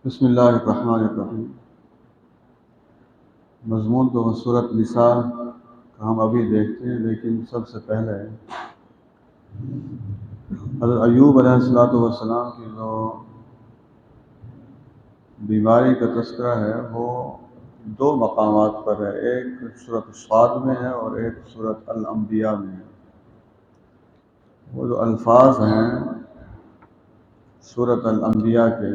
بسم اللہ الرحمن الرحیم۔ مضمون تو سورۃ نساء کا ہم ابھی دیکھتے ہیں، لیکن سب سے پہلے حضرت ایوب علیہ السلام کی جو بیماری کا تذکرہ ہے وہ دو مقامات پر ہے، ایک سورۃ صاد میں ہے اور ایک سورۃ الانبیاء میں ہے۔ وہ جو الفاظ ہیں سورۃ الانبیاء کے،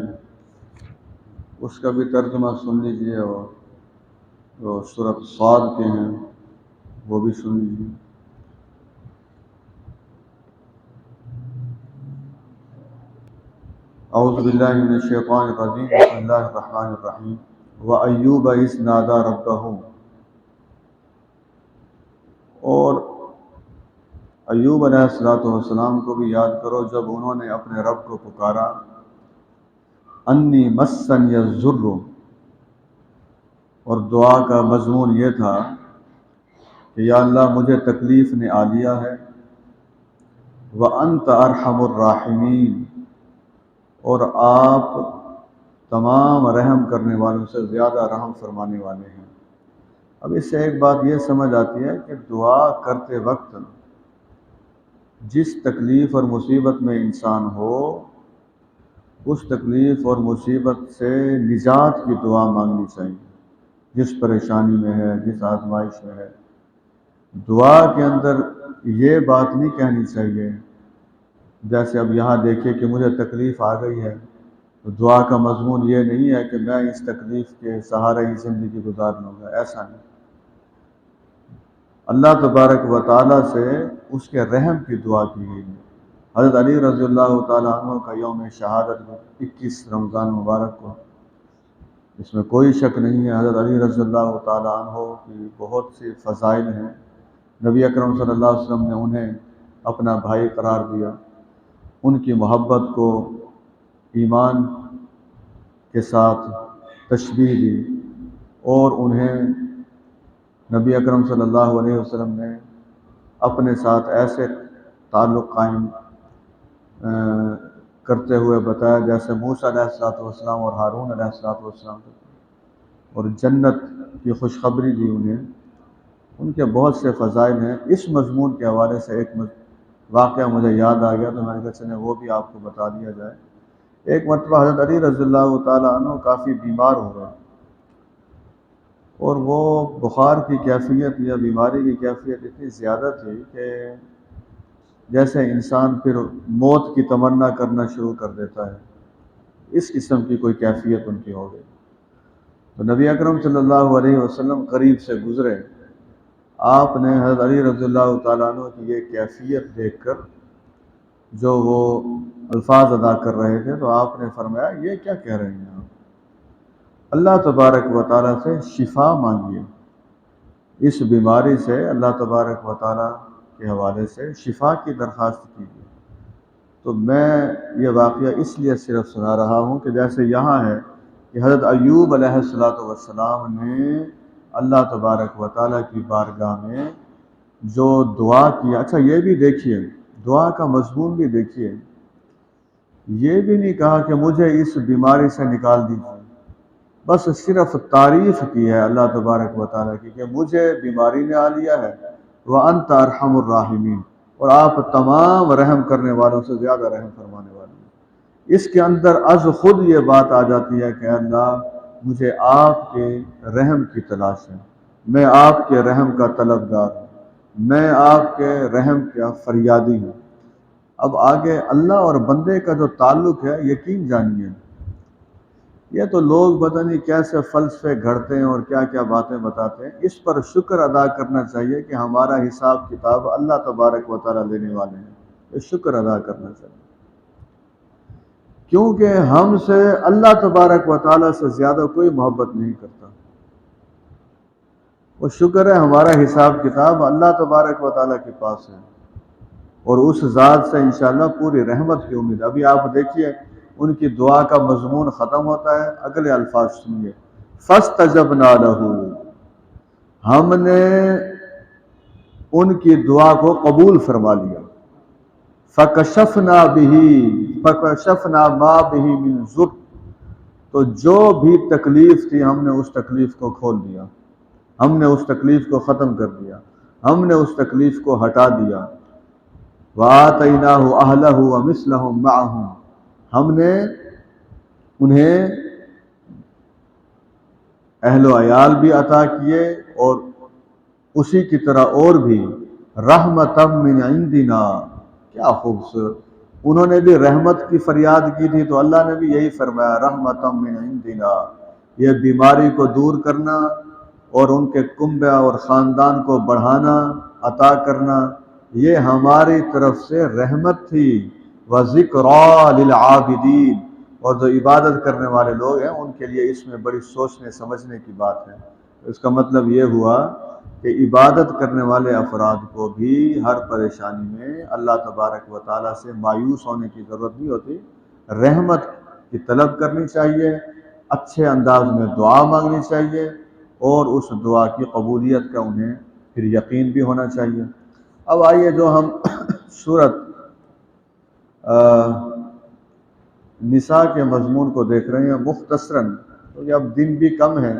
اس کا بھی ترجمہ سن لیجئے، اور جو سورۃ صاد کے ہیں وہ بھی سن لیجیے۔ اعوذ باللہ من الشیطان الرجیم، بسم اللہ الرحمن الرحیم۔ وَأَيُّوبَ إِذْ نَادَىٰ رَبَّهُ، اور ایوب علیہ السلام کو بھی یاد کرو جب انہوں نے اپنے رب کو پکارا، انی مسنی الضر، اور دعا کا مضمون یہ تھا کہ یا اللہ مجھے تکلیف نے آ لیا ہے، وَأَنْتَ أَرْحَمُ الرَّاحِمِينَ، اور آپ تمام رحم کرنے والوں سے زیادہ رحم فرمانے والے ہیں۔ اب اس سے ایک بات یہ سمجھ آتی ہے کہ دعا کرتے وقت جس تکلیف اور مصیبت میں انسان ہو، اس تکلیف اور مصیبت سے نجات کی دعا مانگنی چاہیے، جس پریشانی میں ہے، جس آزمائش میں ہے۔ دعا کے اندر یہ بات نہیں کہنی چاہیے جیسے اب یہاں دیکھیے کہ مجھے تکلیف آ گئی ہے، تو دعا کا مضمون یہ نہیں ہے کہ میں اس تکلیف کے سہارے ہی زندگی گزار لوں گا، ایسا نہیں۔ اللہ تبارک و تعالیٰ سے اس کے رحم کی دعا کی گئی ہے۔ حضرت علی رضی اللہ تعالیٰ عنہ کا یوم شہادت 21 رمضان مبارک کو، اس میں کوئی شک نہیں ہے، حضرت علی رضی اللہ تعالیٰ عنہ کی بہت سی فضائل ہیں۔ نبی اکرم صلی اللہ علیہ وسلم نے انہیں اپنا بھائی قرار دیا، ان کی محبت کو ایمان کے ساتھ تشبیہ دی، اور انہیں نبی اکرم صلی اللہ علیہ وسلم نے اپنے ساتھ ایسے تعلق قائم کرتے ہوئے بتایا جیسے موسیٰ علیہ السلام اور ہارون علیہ السلام، اور جنت کی خوشخبری دی انہیں۔ ان کے بہت سے فضائل ہیں۔ اس مضمون کے حوالے سے ایک واقعہ مجھے یاد آ گیا، تو میں نے کہا چلیں وہ بھی آپ کو بتا دیا جائے۔ ایک مرتبہ حضرت علی رضی اللہ تعالیٰ عنہ کافی بیمار ہو گئے، اور وہ بخار کی کیفیت یا بیماری کی کیفیت اتنی زیادہ تھی کہ جیسے انسان پھر موت کی تمنا کرنا شروع کر دیتا ہے، اس قسم کی کوئی کیفیت ان کی ہو گئی۔ تو نبی اکرم صلی اللہ علیہ وسلم قریب سے گزرے، آپ نے حضرت علی رضی اللہ تعالیٰ عنہ کی یہ کیفیت دیکھ کر جو وہ الفاظ ادا کر رہے تھے، تو آپ نے فرمایا یہ کیا کہہ رہے ہیں آپ؟ اللہ تبارک و تعالیٰ سے شفا مانگیے، اس بیماری سے اللہ تبارک و تعالیٰ کے حوالے سے شفا کی درخواست کیجیے۔ تو میں یہ واقعہ اس لیے صرف سنا رہا ہوں کہ جیسے یہاں ہے کہ حضرت ایوب علیہ السلام نے اللہ تبارک و تعالیٰ کی بارگاہ میں جو دعا کیا، اچھا یہ بھی دیکھیے، دعا کا مضمون بھی دیکھیے، یہ بھی نہیں کہا کہ مجھے اس بیماری سے نکال دیجیے، بس صرف تعریف کی ہے اللہ تبارک و تعالیٰ کی کہ مجھے بیماری نے آ لیا ہے، وَأَنْتَ أَرْحَمُ الرَّاحِمِينَ، اور آپ تمام رحم کرنے والوں سے زیادہ رحم فرمانے والے ہیں۔ اس کے اندر از خود یہ بات آ جاتی ہے کہ اللہ مجھے آپ کے رحم کی تلاش ہے، میں آپ کے رحم کا طلبگار ہوں، میں آپ کے رحم کا فریادی ہوں۔ اب آگے اللہ اور بندے کا جو تعلق ہے، یقین جانیے، یہ تو لوگ پتہ نہیں کیسے فلسفے گھڑتے ہیں اور کیا کیا باتیں بتاتے ہیں۔ اس پر شکر ادا کرنا چاہیے کہ ہمارا حساب کتاب اللہ تبارک و تعالیٰ لینے والے ہیں، یہ شکر ادا کرنا چاہیے، کیونکہ ہم سے اللہ تبارک و تعالیٰ سے زیادہ کوئی محبت نہیں کرتا۔ وہ شکر ہے ہمارا حساب کتاب اللہ تبارک و تعالیٰ کے پاس ہے، اور اس ذات سے انشاءاللہ پوری رحمت کی امید۔ ابھی آپ دیکھیے ان کی دعا کا مضمون ختم ہوتا ہے، اگلے الفاظ سنیے، فَاسْتَجَبْنَا لَهُ، ہم نے ان کی دعا کو قبول فرما لیا، فَكَشَفْنَا مَا بِهِ مِنْ ضُرٍّ، تو جو بھی تکلیف تھی ہم نے اس تکلیف کو کھول دیا، ہم نے اس تکلیف کو ختم کر دیا، ہم نے اس تکلیف کو ہٹا دیا۔ وَآتَيْنَاهُ أَهْلَهُ وَمِثْلَهُمْ مَعَهُمْ، ہم نے انہیں اہل و عیال بھی عطا کیے اور اسی کی طرح اور بھی رحمتم من عندنا، کیا خوبصورت، انہوں نے بھی رحمت کی فریاد کی تھی تو اللہ نے بھی یہی فرمایا رحمتم من عندنا، یہ بیماری کو دور کرنا اور ان کے کنبہ اور خاندان کو بڑھانا، عطا کرنا، یہ ہماری طرف سے رحمت تھی۔ وَذِكْرَىٰ لِلْعَابِدِينَ، اور جو عبادت کرنے والے لوگ ہیں ان کے لیے اس میں بڑی سوچنے سمجھنے کی بات ہے۔ اس کا مطلب یہ ہوا کہ عبادت کرنے والے افراد کو بھی ہر پریشانی میں اللہ تبارک و تعالیٰ سے مایوس ہونے کی ضرورت نہیں ہوتی، رحمت کی طلب کرنی چاہیے، اچھے انداز میں دعا مانگنی چاہیے اور اس دعا کی قبولیت کا انہیں پھر یقین بھی ہونا چاہیے۔ اب آئیے جو ہم سورت نساء کے مضمون کو دیکھ رہے ہیں مختصراً، کیونکہ اب دن بھی کم ہے،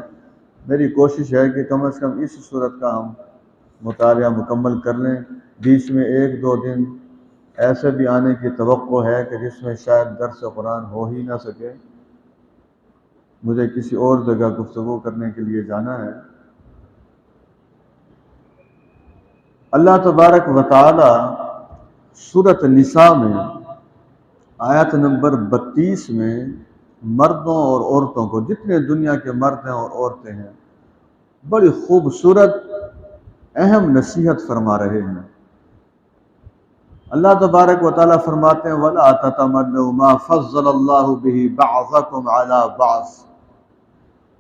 میری کوشش ہے کہ کم از کم اس صورت کا ہم مطالعہ مکمل کر لیں۔ بیچ میں ایک دو دن ایسے بھی آنے کی توقع ہے کہ جس میں شاید درس قرآن ہو ہی نہ سکے، مجھے کسی اور جگہ گفتگو کرنے کے لیے جانا ہے۔ اللہ تبارک و تعالی سورۃ نساء میں آیت نمبر 32 میں مردوں اور عورتوں کو، جتنے دنیا کے مرد ہیں اور عورتیں ہیں، بڑی خوبصورت اہم نصیحت فرما رہے ہیں۔ اللہ تبارک و تعالیٰ فرماتے ہیں وَلَا تَتَمَنَّوْا مَا فَضَّلَ اللَّهُ بِهِ بَعْضَكُمْ عَلَى بَعْضٍ،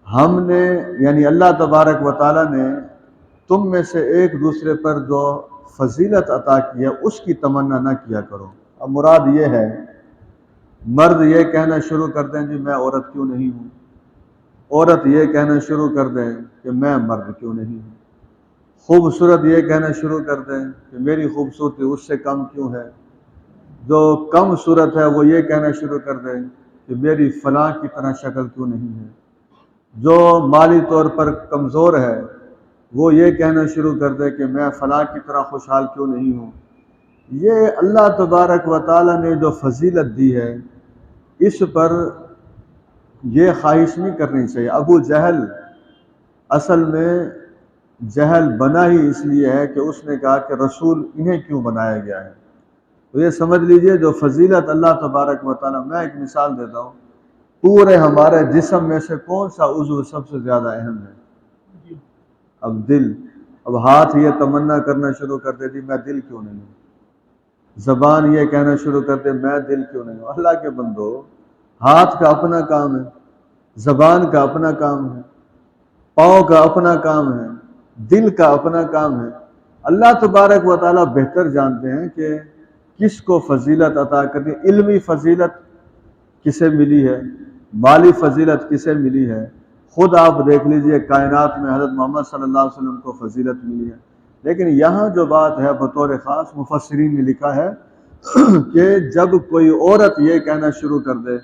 ہم نے یعنی اللہ تبارک و تعالیٰ نے تم میں سے ایک دوسرے پر جو فضیلت عطا کی ہے اس کی تمنا نہ کیا کرو۔ اب مراد یہ ہے، مرد یہ کہنا شروع کر دیں جی میں عورت کیوں نہیں ہوں، عورت یہ کہنا شروع کر دیں کہ میں مرد کیوں نہیں ہوں، خوبصورت یہ کہنا شروع کر دیں کہ میری خوبصورتی اس سے کم کیوں ہے، جو کم صورت ہے وہ یہ کہنا شروع کر دیں کہ میری فلاں کی طرح شکل کیوں نہیں ہے، جو مالی طور پر کمزور ہے وہ یہ کہنا شروع کر دے کہ میں فلاں کی طرح خوشحال کیوں نہیں ہوں۔ یہ اللہ تبارک و تعالیٰ نے جو فضیلت دی ہے اس پر یہ خواہش نہیں کرنی چاہیے۔ ابو جہل اصل میں جہل بنا ہی اس لیے ہے کہ اس نے کہا کہ رسول انہیں کیوں بنایا گیا ہے۔ تو یہ سمجھ لیجئے جو فضیلت اللہ تبارک و تعالیٰ، میں ایک مثال دیتا ہوں، پورے ہمارے جسم میں سے کون سا عضو سب سے زیادہ اہم ہے؟ اب دل۔ اب ہاتھ یہ تمنا کرنا شروع کر دے دی میں دل کیوں نہیں ہوں، زبان یہ کہنا شروع کر دے میں دل کیوں نہیں ہوں۔ اللہ کے بندو، ہاتھ کا اپنا کام ہے، زبان کا اپنا کام ہے، پاؤں کا اپنا کام ہے، دل کا اپنا کام ہے۔ اللہ تبارک و تعالیٰ بہتر جانتے ہیں کہ کس کو فضیلت عطا کرنی، علمی فضیلت کسے ملی ہے، مالی فضیلت کسے ملی ہے۔ خود آپ دیکھ لیجئے کائنات میں حضرت محمد صلی اللہ علیہ وسلم کو فضیلت ملی ہے، لیکن یہاں جو بات ہے بطور خاص مفسرین نے لکھا ہے کہ جب کوئی عورت یہ کہنا شروع کر دے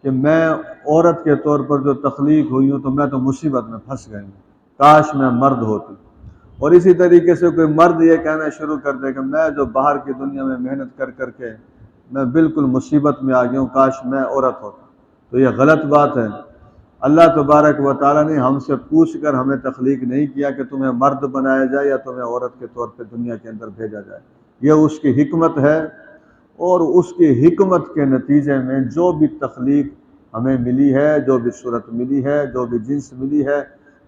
کہ میں عورت کے طور پر جو تخلیق ہوئی ہوں تو میں تو مصیبت میں پھنس گئی ہوں، کاش میں مرد ہوتی، اور اسی طریقے سے کوئی مرد یہ کہنا شروع کر دے کہ میں جو باہر کی دنیا میں محنت کر کر کے میں بالکل مصیبت میں آ گیا ہوں، کاش میں عورت ہوتا، تو یہ غلط بات ہے۔ اللہ تبارک و تعالیٰ نے ہم سے پوچھ کر ہمیں تخلیق نہیں کیا کہ تمہیں مرد بنایا جائے یا تمہیں عورت کے طور پہ دنیا کے اندر بھیجا جائے، یہ اس کی حکمت ہے، اور اس کی حکمت کے نتیجے میں جو بھی تخلیق ہمیں ملی ہے، جو بھی صورت ملی ہے، جو بھی جنس ملی ہے،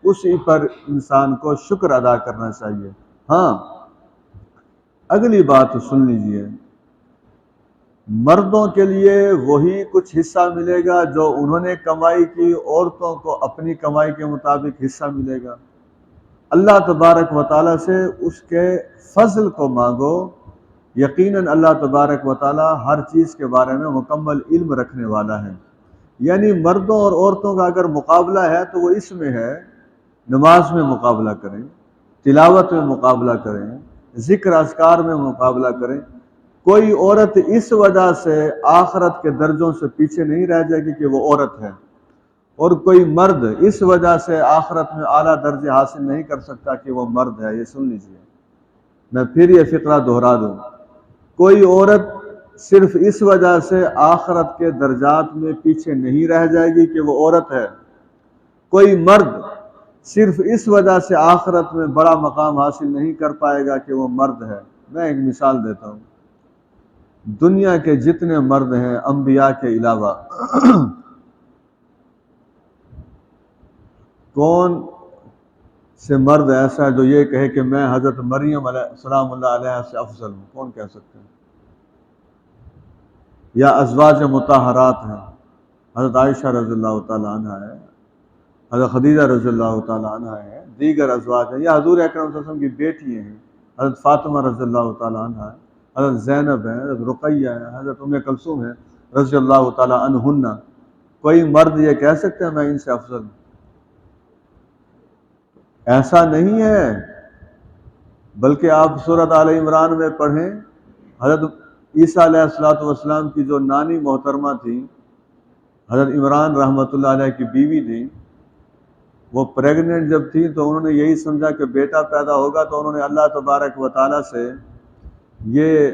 اسی پر انسان کو شکر ادا کرنا چاہیے۔ ہاں، اگلی بات سن لیجئے، مردوں کے لیے وہی کچھ حصہ ملے گا جو انہوں نے کمائی کی، عورتوں کو اپنی کمائی کے مطابق حصہ ملے گا۔ اللہ تبارک و تعالیٰ سے اس کے فضل کو مانگو، یقیناً اللہ تبارک و تعالیٰ ہر چیز کے بارے میں مکمل علم رکھنے والا ہے۔ یعنی مردوں اور عورتوں کا اگر مقابلہ ہے تو وہ اس میں ہے، نماز میں مقابلہ کریں، تلاوت میں مقابلہ کریں، ذکر اذکار میں مقابلہ کریں۔ کوئی عورت اس وجہ سے آخرت کے درجوں سے پیچھے نہیں رہ جائے گی کہ وہ عورت ہے، اور کوئی مرد اس وجہ سے آخرت میں اعلیٰ درجے حاصل نہیں کر سکتا کہ وہ مرد ہے۔ یہ سن لیجیے، میں پھر یہ فقرہ دہرا دوں، کوئی عورت صرف اس وجہ سے آخرت کے درجات میں پیچھے نہیں رہ جائے گی کہ وہ عورت ہے، کوئی مرد صرف اس وجہ سے آخرت میں بڑا مقام حاصل نہیں کر پائے گا کہ وہ مرد ہے۔ میں ایک مثال دیتا ہوں، دنیا کے جتنے مرد ہیں انبیاء کے علاوہ، کون سے مرد ایسا ہے جو یہ کہے کہ میں حضرت مریم علیہ السلام اللہ علیہ سے افضل ہوں؟ کون کہہ سکتے ہیں؟ یا ازواج مطہرات ہیں، حضرت عائشہ رضی اللہ تعالیٰ عنہ ہے، حضرت خدیجہ رضی اللہ تعالیٰ عنہ ہے، دیگر ازواج ہیں، یا حضور اکرم صلی اللہ علیہ وسلم کی بیٹیاں ہیں، حضرت فاطمہ رضی اللہ تعالیٰ عنہ ہے، حضرت زینب ہے، حضرت رقیہ ہے، حضرت ام کلثوم ہے رضی اللہ تعالیٰ عنہن۔ کوئی مرد یہ کہہ سکتے ہیں میں ان سے افضل ہوں؟ ایسا نہیں ہے، بلکہ آپ سورۃ آل عمران میں پڑھیں، حضرت عیسیٰ علیہ السلام کی جو نانی محترمہ تھی، حضرت عمران رحمۃ اللہ علیہ کی بیوی تھی، وہ پریگننٹ جب تھی تو انہوں نے یہی سمجھا کہ بیٹا پیدا ہوگا، تو انہوں نے اللہ تبارک و تعالیٰ سے یہ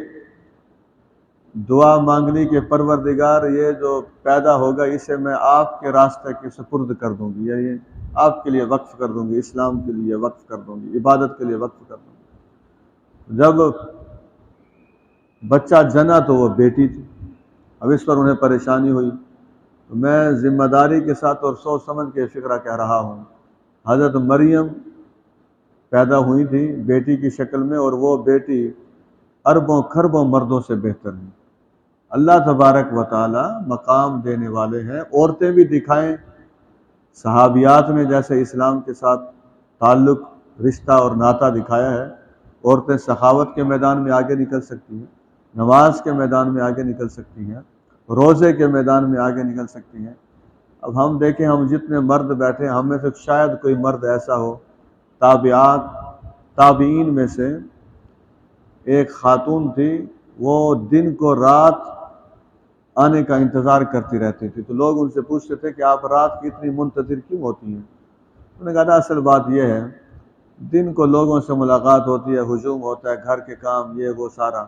دعا مانگنی کہ پروردگار یہ جو پیدا ہوگا اسے میں آپ کے راستے کے سپرد کر دوں گی، یہ آپ کے لیے وقف کر دوں گی، اسلام کے لیے وقف کر دوں گی، عبادت کے لیے وقف کر دوں گی۔ جب بچہ جنا تو وہ بیٹی تھی، اب اس پر انہیں پریشانی ہوئی، تو میں ذمہ داری کے ساتھ اور سوچ سمجھ کے فکرہ کہہ رہا ہوں، حضرت مریم پیدا ہوئی تھی بیٹی کی شکل میں، اور وہ بیٹی اربوں کھربوں مردوں سے بہتر ہے۔ اللہ تبارک و تعالی مقام دینے والے ہیں۔ عورتیں بھی دکھائیں، صحابیات نے جیسے اسلام کے ساتھ تعلق، رشتہ اور ناطہ دکھایا ہے، عورتیں سخاوت کے میدان میں آگے نکل سکتی ہیں، نماز کے میدان میں آگے نکل سکتی ہیں، روزے کے میدان میں آگے نکل سکتی ہیں۔ اب ہم دیکھیں، ہم جتنے مرد بیٹھے ہیں، ہم میں سے شاید کوئی مرد ایسا ہو، تابعین میں سے ایک خاتون تھی، وہ دن کو رات آنے کا انتظار کرتی رہتی تھی، تو لوگ ان سے پوچھتے تھے کہ آپ رات کی اتنی منتظر کیوں ہوتی ہیں؟ انہوں نے کہا اصل بات یہ ہے، دن کو لوگوں سے ملاقات ہوتی ہے، ہجوم ہوتا ہے، گھر کے کام، یہ وہ سارا،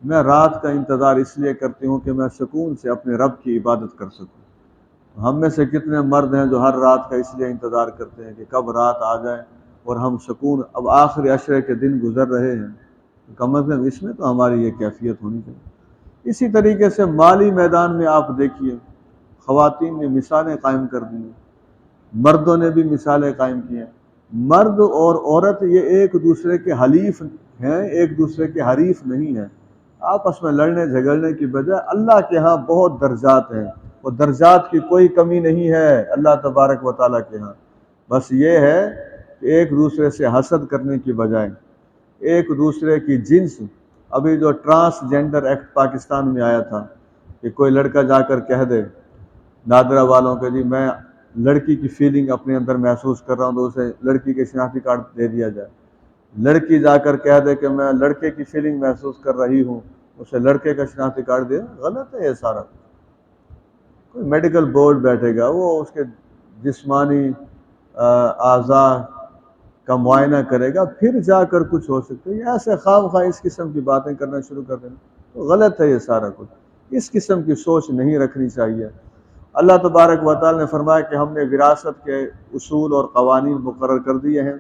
میں رات کا انتظار اس لیے کرتی ہوں کہ میں سکون سے اپنے رب کی عبادت کر سکوں۔ ہم میں سے کتنے مرد ہیں جو ہر رات کا اس لیے انتظار کرتے ہیں کہ کب رات آ جائے اور ہم سکون، اب آخری عشرے کے دن گزر رہے ہیں، کم از کم اس میں تو ہماری یہ کیفیت ہونی چاہیے۔ اسی طریقے سے مالی میدان میں آپ دیکھیے، خواتین نے مثالیں قائم کر دی ہیں، مردوں نے بھی مثالیں قائم کی ہیں۔ مرد اور عورت یہ ایک دوسرے کے حلیف ہیں، ایک دوسرے کے حریف نہیں ہیں۔ آپس میں لڑنے جھگڑنے کی بجائے اللہ کے ہاں بہت درجات ہیں، وہ درجات کی کوئی کمی نہیں ہے اللہ تبارک و تعالیٰ کے ہاں۔ بس یہ ہے کہ ایک دوسرے سے حسد کرنے کی بجائے ایک دوسرے کی جنس، ابھی جو ٹرانسجینڈر ایکٹ پاکستان میں آیا تھا کہ کوئی لڑکا جا کر کہہ دے نادرہ والوں کے جی میں لڑکی کی فیلنگ اپنے اندر محسوس کر رہا ہوں، تو اسے لڑکی کے شناختی کارڈ دے دیا جائے۔ لڑکی جا کر کہہ دے کہ میں لڑکے کی فیلنگ محسوس کر رہی ہوں، اسے لڑکے کا شناختی کارڈ دے۔ غلط ہے یہ سارا۔ کوئی میڈیکل بورڈ بیٹھے گا، وہ اس کے جسمانی اعضاء کا معائنہ کرے گا، پھر جا کر کچھ ہو سکتا ہے۔ ایسے خواہ خواہ اس قسم کی باتیں کرنا شروع کر دینا تو غلط ہے یہ سارا کچھ۔ اس قسم کی سوچ نہیں رکھنی چاہیے۔ اللہ تبارک و تعالی نے فرمایا کہ ہم نے وراثت کے اصول اور قوانین مقرر کر دیے ہیں،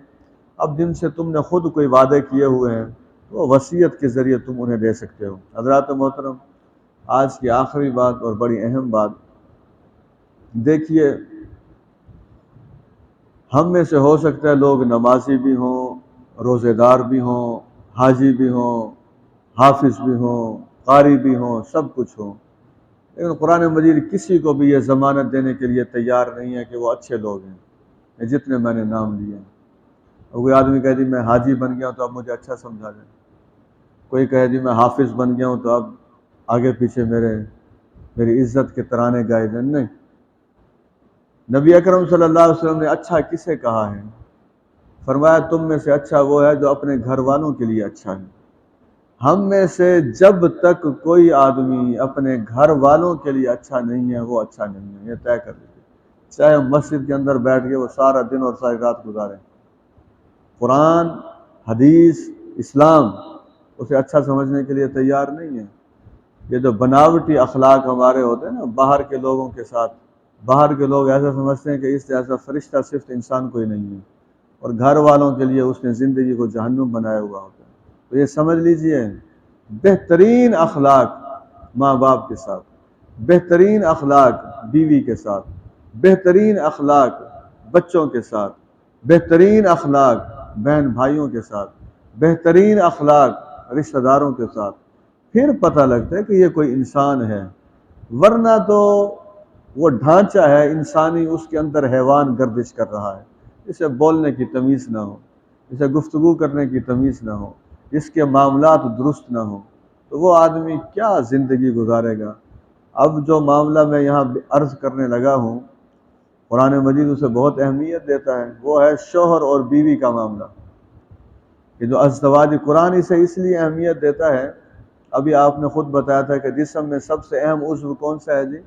اب جن سے تم نے خود کوئی وعدے کیے ہوئے ہیں وہ وصیت کے ذریعے تم انہیں دے سکتے ہو۔ حضرات محترم، آج کی آخری بات اور بڑی اہم بات دیکھیے، ہم میں سے ہو سکتا ہے لوگ نمازی بھی ہوں، روزے دار بھی ہوں، حاجی بھی ہوں، حافظ بھی ہوں، قاری بھی ہوں، سب کچھ ہوں، لیکن قرآن مجید کسی کو بھی یہ ضمانت دینے کے لیے تیار نہیں ہے کہ وہ اچھے لوگ ہیں، جتنے میں نے نام لیے ہیں۔ کوئی آدمی کہے جی میں حاجی بن گیا ہوں تو اب مجھے اچھا سمجھا جائے، کوئی کہے جی میں حافظ بن گیا ہوں تو اب آگے پیچھے میری عزت کے ترانے گائے جائیں۔ نہیں، نبی اکرم صلی اللہ علیہ وسلم نے اچھا کسے کہا ہے؟ فرمایا تم میں سے اچھا وہ ہے جو اپنے گھر والوں کے لیے اچھا ہے۔ ہم میں سے جب تک کوئی آدمی اپنے گھر والوں کے لیے اچھا نہیں ہے وہ اچھا نہیں ہے، یہ طے کر لیجیے۔ چاہے مسجد کے اندر بیٹھ کے وہ سارا دن اور ساری رات گزاریں، قرآن، حدیث، اسلام اسے اچھا سمجھنے کے لیے تیار نہیں ہے۔ یہ جو بناوٹی اخلاق ہمارے ہوتے ہیں نا باہر کے لوگوں کے ساتھ، باہر کے لوگ ایسا سمجھتے ہیں کہ اس جیسا فرشتہ صرف انسان کوئی نہیں ہے، اور گھر والوں کے لیے اس نے زندگی کو جہنم بنایا ہوا ہوتا ہے۔ تو یہ سمجھ لیجئے، بہترین اخلاق ماں باپ کے ساتھ، بہترین اخلاق بیوی کے ساتھ، بہترین اخلاق بچوں کے ساتھ، بہترین اخلاق بہن بھائیوں کے ساتھ، بہترین اخلاق رشتہ داروں کے ساتھ، پھر پتہ لگتا ہے کہ یہ کوئی انسان ہے۔ ورنہ تو وہ ڈھانچہ ہے انسانی، اس کے اندر حیوان گردش کر رہا ہے، اسے بولنے کی تمیز نہ ہو، اسے گفتگو کرنے کی تمیز نہ ہو، اس کے معاملات درست نہ ہوں، تو وہ آدمی کیا زندگی گزارے گا؟ اب جو معاملہ میں یہاں عرض کرنے لگا ہوں، قرآن مجید اسے بہت اہمیت دیتا ہے، وہ ہے شوہر اور بیوی کا معاملہ۔ یہ جو ازدواج قرآن اسے اس لیے اہمیت دیتا ہے، ابھی آپ نے خود بتایا تھا کہ جسم میں سب سے اہم عضو کون سا ہے جی؟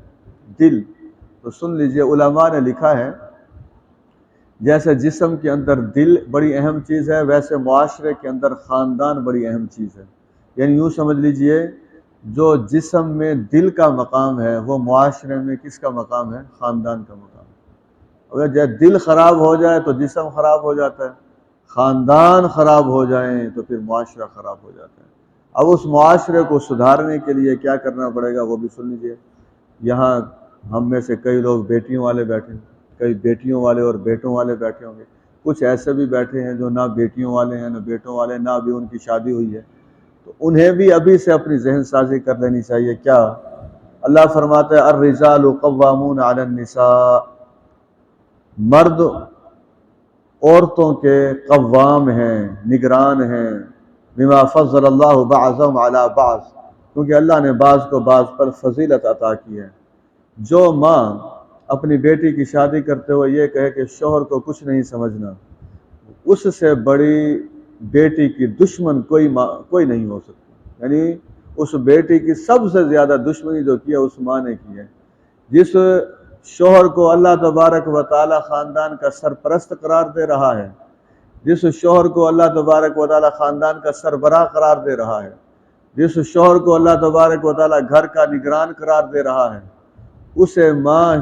دل۔ تو سن لیجئے، علماء نے لکھا ہے جیسے جسم کے اندر دل بڑی اہم چیز ہے، ویسے معاشرے کے اندر خاندان بڑی اہم چیز ہے۔ یعنی یوں سمجھ لیجئے، جو جسم میں دل کا مقام ہے وہ معاشرے میں کس کا مقام ہے؟ خاندان کا مقام ہے۔ اگر جب دل خراب ہو جائے تو جسم خراب ہو جاتا ہے، خاندان خراب ہو جائیں تو پھر معاشرہ خراب ہو جاتا ہے۔ اب اس معاشرے کو سدھارنے کے لیے کیا کرنا پڑے گا وہ بھی سن لیجئے۔ یہاں ہم میں سے کئی لوگ بیٹیوں والے بیٹھے ہیں، کئی بیٹیوں والے اور بیٹوں والے بیٹھے ہوں گے، کچھ ایسے بھی بیٹھے ہیں جو نہ بیٹیوں والے ہیں نہ بیٹوں والے، نہ ابھی ان کی شادی ہوئی ہے، تو انہیں بھی ابھی سے اپنی ذہن سازی کر لینی چاہیے۔ کیا اللہ فرماتا ہے الرجال قوامون علی النساء، مرد عورتوں کے قوام ہیں، نگران ہیں، بما فضل اللہ بعضهم علی بعض، کیونکہ اللہ نے بعض کو بعض پر فضیلت عطا کی ہے۔ جو ماں اپنی بیٹی کی شادی کرتے ہوئے یہ کہے کہ شوہر کو کچھ نہیں سمجھنا، اس سے بڑی بیٹی کی دشمن کوئی نہیں ہو سکتی۔ یعنی اس بیٹی کی سب سے زیادہ دشمنی جو کی ہے اس ماں نے کی ہے۔ جس شوہر کو اللہ تبارک و تعالی خاندان کا سرپرست قرار دے رہا ہے، جس شوہر کو اللہ تبارک و تعالی خاندان کا سربراہ قرار دے رہا ہے، جس شوہر کو اللہ تبارک و تعالی گھر کا نگران قرار دے رہا ہے، اسے ماں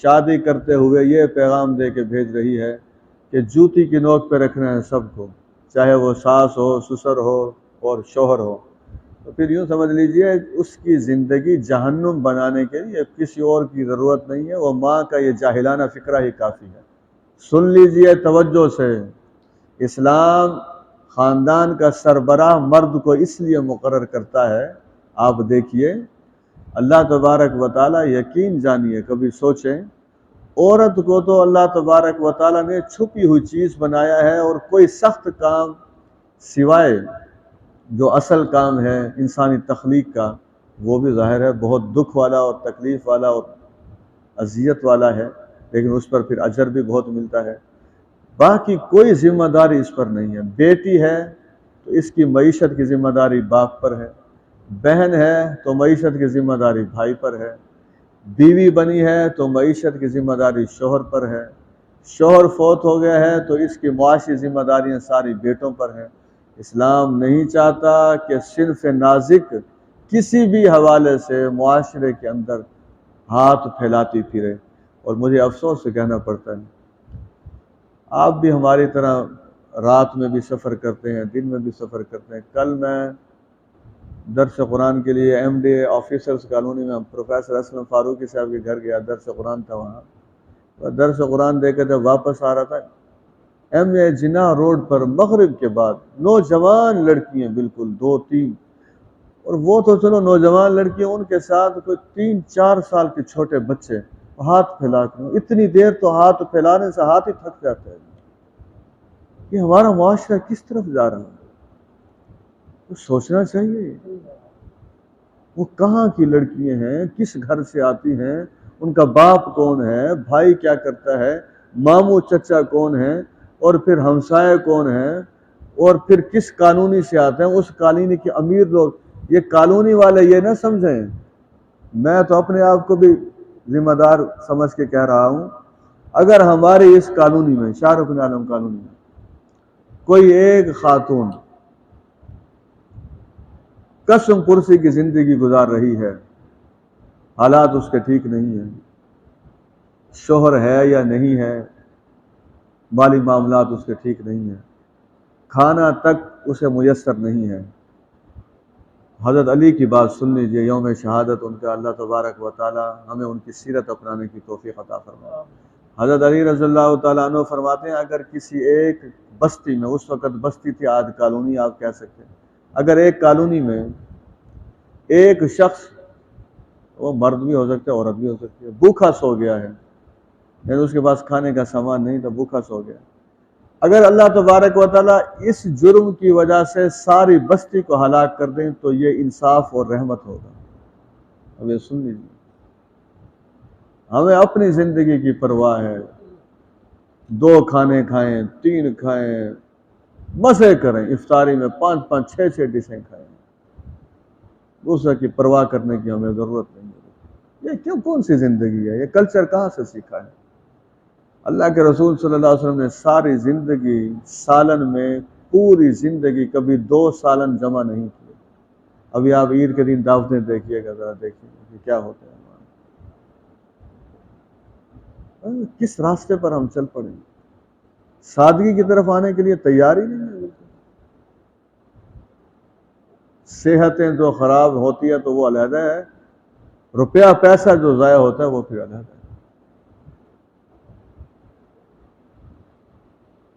شادی کرتے ہوئے یہ پیغام دے کے بھیج رہی ہے کہ جوتی کی نوک پہ رکھنا ہے سب کو، چاہے وہ ساس ہو، سسر ہو اور شوہر ہو۔ تو پھر یوں سمجھ لیجئے اس کی زندگی جہنم بنانے کے لیے کسی اور کی ضرورت نہیں ہے، وہ ماں کا یہ جاہلانہ فکرہ ہی کافی ہے۔ سن لیجئے توجہ سے، اسلام خاندان کا سربراہ مرد کو اس لیے مقرر کرتا ہے، آپ دیکھیے اللہ تبارک و تعالی، یقین جانیے، کبھی سوچیں، عورت کو تو اللہ تبارک و تعالی نے چھپی ہوئی چیز بنایا ہے، اور کوئی سخت کام سوائے جو اصل کام ہے انسانی تخلیق کا، وہ بھی ظاہر ہے بہت دکھ والا اور تکلیف والا اور اذیت والا ہے، لیکن اس پر پھر اجر بھی بہت ملتا ہے۔ باقی کوئی ذمہ داری اس پر نہیں ہے۔ بیٹی ہے تو اس کی معیشت کی ذمہ داری باپ پر ہے، بہن ہے تو معیشت کی ذمہ داری بھائی پر ہے، بیوی بنی ہے تو معیشت کی ذمہ داری شوہر پر ہے، شوہر فوت ہو گیا ہے تو اس کی معاشی ذمہ داریاں ساری بیٹوں پر ہیں۔ اسلام نہیں چاہتا کہ صنف نازک کسی بھی حوالے سے معاشرے کے اندر ہاتھ پھیلاتی پھرے، اور مجھے افسوس سے کہنا پڑتا ہے آپ بھی ہماری طرح رات میں بھی سفر کرتے ہیں، دن میں بھی سفر کرتے ہیں۔ کل میں درس قرآن کے لیے ایم ڈی آفیسرز کالونی میں پروفیسر اسلم فاروقی صاحب کے گھر گیا، درس قرآن تھا وہاں، درس قرآن دے کے جب واپس آ رہا تھا، ایم اے جناح روڈ پر مغرب کے بعد نوجوان لڑکیاں، بالکل 2-3، اور وہ تو چلو نوجوان لڑکیاں، ان کے ساتھ کوئی 3-4 سال کے چھوٹے بچے ہاتھ پھیلا کر، اتنی دیر تو ہاتھ پھیلانے سے ہاتھ ہی تھک جاتا ہے۔ یہ ہمارا معاشرہ کس طرف جا رہا ہے؟ تو سوچنا چاہیے، وہ کہاں کی لڑکیاں ہیں، کس گھر سے آتی ہیں، ان کا باپ کون ہے، بھائی کیا کرتا ہے، ماموں چچا کون ہے، اور پھر ہمسائے کون ہیں، اور پھر کس کالونی سے آتے ہیں، اس کالونی کے امیر لوگ۔ یہ کالونی والے یہ نہ سمجھیں، میں تو اپنے آپ کو بھی ذمہ دار سمجھ کے کہہ رہا ہوں اگر ہمارے اس کالونی میں، شاہ رکن عالم کالونی میں، کوئی ایک خاتون قسم پرسی کی زندگی گزار رہی ہے، حالات اس کے ٹھیک نہیں ہیں، شوہر ہے یا نہیں ہے، مالی معاملات اس کے ٹھیک نہیں ہیں، کھانا تک اسے میسر نہیں ہے، حضرت علی کی بات سن لیجئے، یوم شہادت ان کا اللہ تبارک و تعالی ہمیں ان کی سیرت اپنانے کی توفیق عطا فرمائے۔ حضرت علی رضی اللہ تعالیٰ عنہ فرماتے ہیں اگر کسی ایک بستی میں، اس وقت بستی تھی، آج کالونی آپ کہہ سکتے ہیں، اگر ایک کالونی میں ایک شخص، وہ مرد بھی ہو سکتا ہے عورت بھی ہو سکتی ہے، بھوکا سو گیا ہے، یعنی اس کے پاس کھانے کا سامان نہیں تھا، بھوکا سو گیا، اگر اللہ تبارک و تعالیٰ اس جرم کی وجہ سے ساری بستی کو ہلاک کر دیں تو یہ انصاف اور رحمت ہوگا۔ اب یہ سن لیجیے، ہمیں اپنی زندگی کی پرواہ ہے، 2 کھانے کھائیں، 3 کھائیں، مزے کریں، افطاری میں 5 6 ڈشیں کھائیں، دوسرے کی پرواہ کرنے کی ہمیں ضرورت نہیں ہے۔ یہ کون سی زندگی ہے؟ یہ کلچر کہاں سے سیکھا ہے؟ اللہ کے رسول صلی اللہ علیہ وسلم نے ساری زندگی سالن میں، پوری زندگی کبھی 2 سالن جمع نہیں کیے۔ ابھی آپ عید کے دن دعوتیں دیکھیے گا، ذرا دیکھیے کہ کیا ہوتا ہے ہمارا، کس راستے پر ہم چل پڑیں، سادگی کی طرف آنے کے لیے تیار ہی نہیں ہے۔ صحتیں جو خراب ہوتی ہے تو وہ علیحدہ ہے، روپیہ پیسہ جو ضائع ہوتا ہے وہ پھر علیحدہ ہے۔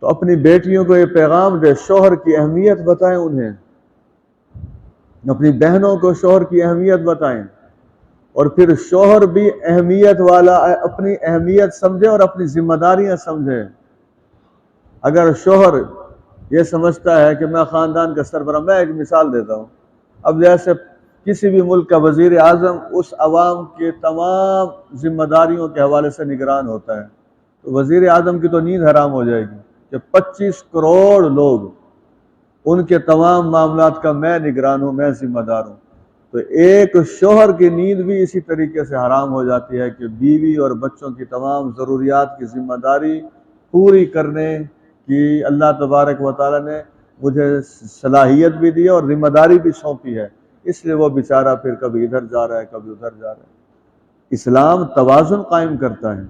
تو اپنی بیٹیوں کو یہ پیغام دے، شوہر کی اہمیت بتائیں انہیں، اپنی بہنوں کو شوہر کی اہمیت بتائیں، اور پھر شوہر بھی اہمیت والا، اپنی اہمیت سمجھے اور اپنی ذمہ داریاں سمجھے۔ اگر شوہر یہ سمجھتا ہے کہ میں خاندان کا سربراہ، میں ایک مثال دیتا ہوں، اب جیسے کسی بھی ملک کا وزیر اعظم اس عوام کے تمام ذمہ داریوں کے حوالے سے نگران ہوتا ہے، تو وزیر اعظم کی تو نیند حرام ہو جائے گی کہ 25 کروڑ لوگ، ان کے تمام معاملات کا میں نگران ہوں، میں ذمہ دار ہوں۔ تو ایک شوہر کی نیند بھی اسی طریقے سے حرام ہو جاتی ہے کہ بیوی اور بچوں کی تمام ضروریات کی ذمہ داری پوری کرنے کی اللہ تبارک و تعالیٰ نے مجھے صلاحیت بھی دی اور ذمہ داری بھی سونپی ہے، اس لیے وہ بیچارہ پھر کبھی ادھر جا رہا ہے، کبھی ادھر جا رہا ہے۔ اسلام توازن قائم کرتا ہے۔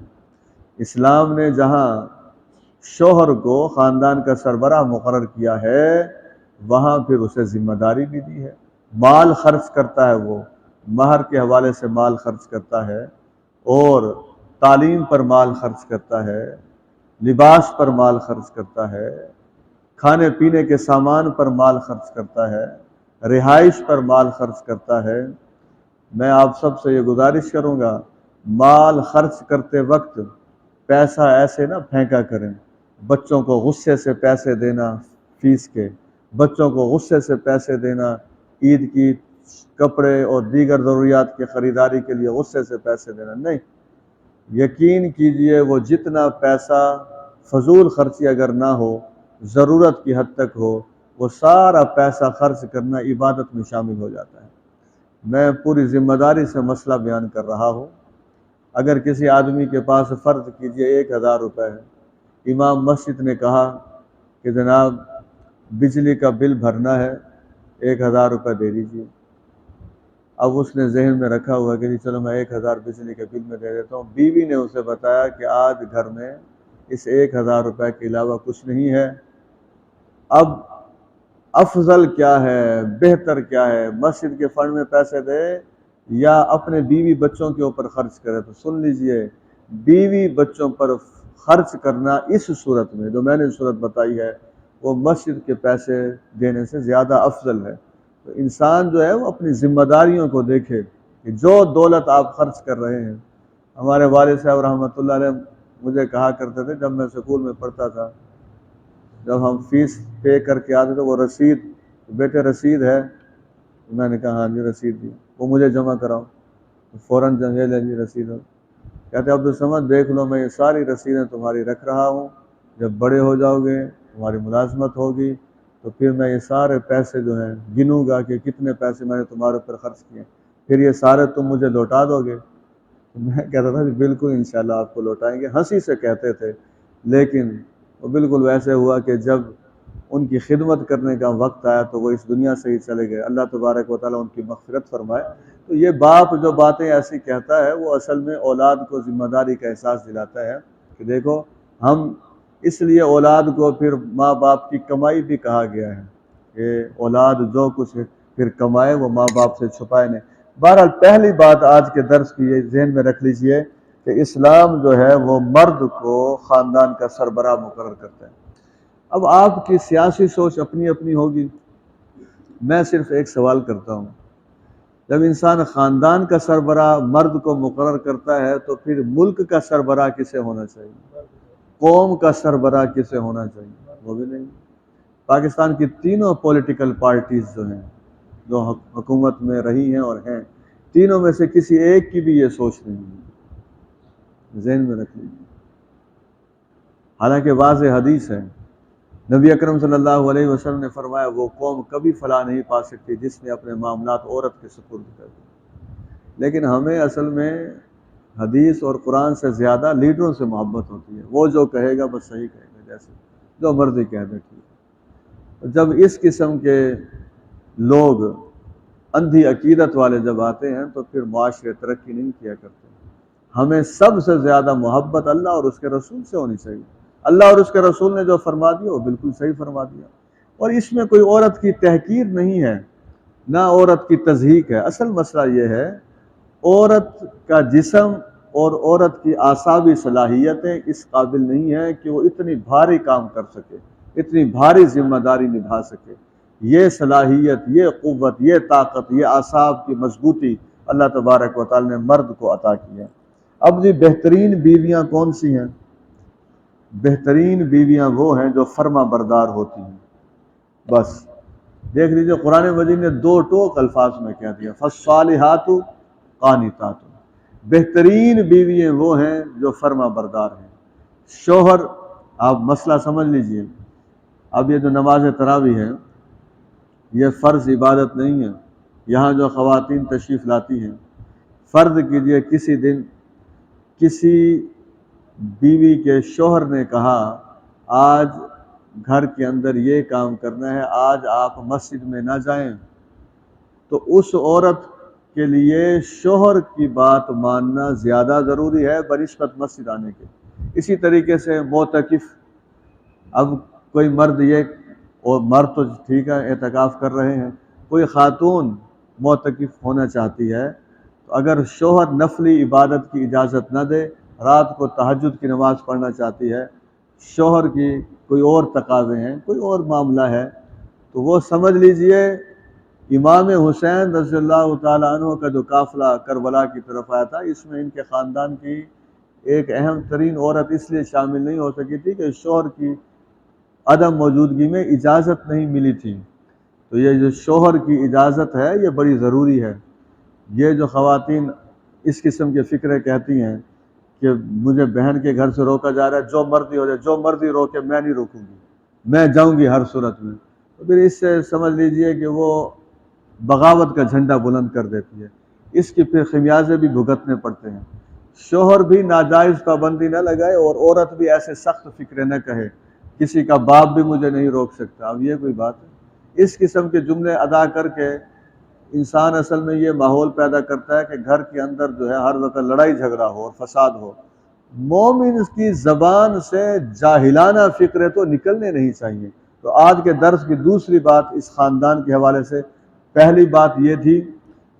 اسلام نے جہاں شوہر کو خاندان کا سربراہ مقرر کیا ہے، وہاں پھر اسے ذمہ داری بھی دی ہے، مال خرچ کرتا ہے، وہ مہر کے حوالے سے مال خرچ کرتا ہے، اور تعلیم پر مال خرچ کرتا ہے، لباس پر مال خرچ کرتا ہے، کھانے پینے کے سامان پر مال خرچ کرتا ہے، رہائش پر مال خرچ کرتا ہے۔ میں آپ سب سے یہ گزارش کروں گا، مال خرچ کرتے وقت پیسہ ایسے نہ پھینکا کریں، بچوں کو غصے سے پیسے دینا فیس کے، بچوں کو غصے سے پیسے دینا، عید کی کپڑے اور دیگر ضروریات کی خریداری کے لیے غصے سے پیسے دینا نہیں۔ یقین کیجئے وہ جتنا پیسہ فضول خرچی اگر نہ ہو، ضرورت کی حد تک ہو، وہ سارا پیسہ خرچ کرنا عبادت میں شامل ہو جاتا ہے۔ میں پوری ذمہ داری سے مسئلہ بیان کر رہا ہوں۔ اگر کسی آدمی کے پاس فرض کیجئے 1000 روپے ہے، امام مسجد نے کہا کہ جناب بجلی کا بل بھرنا ہے، 1000 روپے دے دیجیے۔ اب اس نے ذہن میں رکھا ہوا کہ چلو میں 1000 بجلی کے بل میں دے دیتا ہوں۔ بیوی نے اسے بتایا کہ آج گھر میں اس 1000 روپے کے علاوہ کچھ نہیں ہے۔ اب افضل کیا ہے، بہتر کیا ہے، مسجد کے فنڈ میں پیسے دے یا اپنے بیوی بچوں کے اوپر خرچ کرے؟ تو سن لیجئے، بیوی بچوں پر خرچ کرنا اس صورت میں جو میں نے صورت بتائی ہے، وہ مسجد کے پیسے دینے سے زیادہ افضل ہے۔ تو انسان جو ہے وہ اپنی ذمہ داریوں کو دیکھے کہ جو دولت آپ خرچ کر رہے ہیں۔ ہمارے والد صاحب رحمۃ اللہ علیہ مجھے کہا کرتے تھے جب میں اسکول میں پڑھتا تھا، جب ہم فیس پے کر کے آتے تھے، وہ رسید، بیٹے رسید ہے؟ میں نے کہا ہاں جی رسید دی، وہ مجھے جمع کراؤ، فوراً جمع لے جی رسید۔ کہتے عبدالصمد دیکھ لو، میں یہ ساری رسیدیں تمہاری رکھ رہا ہوں، جب بڑے ہو جاؤ گے، تمہاری ملازمت ہوگی، تو پھر میں یہ سارے پیسے جو ہیں گنوں گا کہ کتنے پیسے میں نے تمہارے اوپر خرچ کیے، پھر یہ سارے تم مجھے لوٹا دو گے۔ میں کہتا تھا بالکل انشاءاللہ آپ کو لوٹائیں گے، ہنسی سے کہتے تھے، لیکن وہ بالکل ویسے ہوا کہ جب ان کی خدمت کرنے کا وقت آیا تو وہ اس دنیا سے ہی چلے گئے۔ اللہ تبارک و تعالیٰ ان کی مغفرت فرمائے۔ تو یہ باپ جو باتیں ایسی کہتا ہے وہ اصل میں اولاد کو ذمہ داری کا احساس دلاتا ہے کہ دیکھو ہم، اس لیے اولاد کو پھر ماں باپ کی کمائی بھی کہا گیا ہے کہ اولاد جو کچھ پھر کمائے وہ ماں باپ سے چھپائے نہیں۔ بہرحال پہلی بات آج کے درس کی یہ ذہن میں رکھ لیجئے کہ اسلام جو ہے وہ مرد کو خاندان کا سربراہ مقرر کرتا ہے۔ اب آپ کی سیاسی سوچ اپنی اپنی ہوگی، میں صرف ایک سوال کرتا ہوں، جب انسان خاندان کا سربراہ مرد کو مقرر کرتا ہے تو پھر ملک کا سربراہ کسے ہونا چاہیے؟ قوم کا سربراہ کسے ہونا چاہیے؟ وہ بھی نہیں۔ پاکستان کی تینوں پولیٹیکل پارٹیز جو ہیں، جو حکومت میں رہی ہیں اور ہیں، تینوں میں سے کسی ایک کی بھی یہ سوچ نہیں ہے، ذہن میں رکھ لیجیے۔ حالانکہ واضح حدیث ہے، نبی اکرم صلی اللہ علیہ وسلم نے فرمایا وہ قوم کبھی فلاح نہیں پا سکتی جس نے اپنے معاملات عورت کے سپرد کر دی۔ لیکن ہمیں اصل میں حدیث اور قرآن سے زیادہ لیڈروں سے محبت ہوتی ہے، وہ جو کہے گا بس صحیح کہے گا، جیسے جو مرضی کہہ دے ٹھیک ہے۔ جب اس قسم کے لوگ اندھی عقیدت والے جب آتے ہیں تو پھر معاشرے ترقی نہیں کیا کرتے۔ ہمیں سب سے زیادہ محبت اللہ اور اس کے رسول سے ہونی چاہیے۔ اللہ اور اس کے رسول نے جو فرما دیا وہ بالکل صحیح فرما دیا، اور اس میں کوئی عورت کی تحقیر نہیں ہے، نہ عورت کی تضحیک ہے۔ اصل مسئلہ یہ ہے عورت کا جسم اور عورت کی اعصابی صلاحیتیں اس قابل نہیں ہیں کہ وہ اتنی بھاری کام کر سکے، اتنی بھاری ذمہ داری نبھا سکے۔ یہ صلاحیت، یہ قوت، یہ طاقت، یہ اعصاب کی مضبوطی اللہ تبارک و تعالی نے مرد کو عطا کی ہے۔ اب جی بہترین بیویاں کون سی ہیں؟ بہترین بیویاں وہ ہیں جو فرما بردار ہوتی ہیں۔ بس دیکھ لیجئے قرآن مجید نے دو ٹوک الفاظ میں کہہ دیا، فالصالحات قانتات۔ بہترین بیویاں وہ ہیں جو فرما بردار ہیں۔ شوہر، آپ مسئلہ سمجھ لیجئے، اب یہ جو نماز تراویح ہے یہ فرض عبادت نہیں ہے۔ یہاں جو خواتین تشریف لاتی ہیں، فرض کیجئے کسی دن کسی بیوی کے شوہر نے کہا آج گھر کے اندر یہ کام کرنا ہے، آج آپ مسجد میں نہ جائیں، تو اس عورت کے لیے شوہر کی بات ماننا زیادہ ضروری ہے بنسبت مسجد آنے کے۔ اسی طریقے سے معتکف، اب کوئی مرد یہ، اور مرد تو ٹھیک ہے اعتکاف کر رہے ہیں، کوئی خاتون معتکف ہونا چاہتی ہے تو اگر شوہر نفلی عبادت کی اجازت نہ دے، رات کو تہجد کی نماز پڑھنا چاہتی ہے، شوہر کی کوئی اور تقاضے ہیں، کوئی اور معاملہ ہے، تو وہ سمجھ لیجئے امام حسین رضی اللہ تعالیٰ عنہ کا جو قافلہ کربلا کی طرف آیا تھا، اس میں ان کے خاندان کی ایک اہم ترین عورت اس لیے شامل نہیں ہو سکی تھی کہ شوہر کی عدم موجودگی میں اجازت نہیں ملی تھی۔ تو یہ جو شوہر کی اجازت ہے یہ بڑی ضروری ہے۔ یہ جو خواتین اس قسم کے فکرے کہتی ہیں کہ مجھے بہن کے گھر سے روکا جا رہا ہے، جو مرضی ہو جائے، جو مرضی روکے میں نہیں روکوں گی، میں جاؤں گی ہر صورت میں، تو پھر اس سے سمجھ لیجئے کہ وہ بغاوت کا جھنڈا بلند کر دیتی ہے۔ اس کی پھر خمیازے بھی بھگتنے پڑتے ہیں۔ شوہر بھی ناجائز پابندی نہ لگائے اور عورت بھی ایسے سخت فکرے نہ کہے کسی کا باپ بھی مجھے نہیں روک سکتا۔ اب یہ کوئی بات ہے؟ اس قسم کے جملے ادا کر کے انسان اصل میں یہ ماحول پیدا کرتا ہے کہ گھر کے اندر جو ہے ہر وقت لڑائی جھگڑا ہو اور فساد ہو۔ مومن کی زبان سے جاہلانہ فکرے تو نکلنے نہیں چاہیے۔ تو آج کے درس کی دوسری بات اس خاندان کے حوالے سے، پہلی بات یہ تھی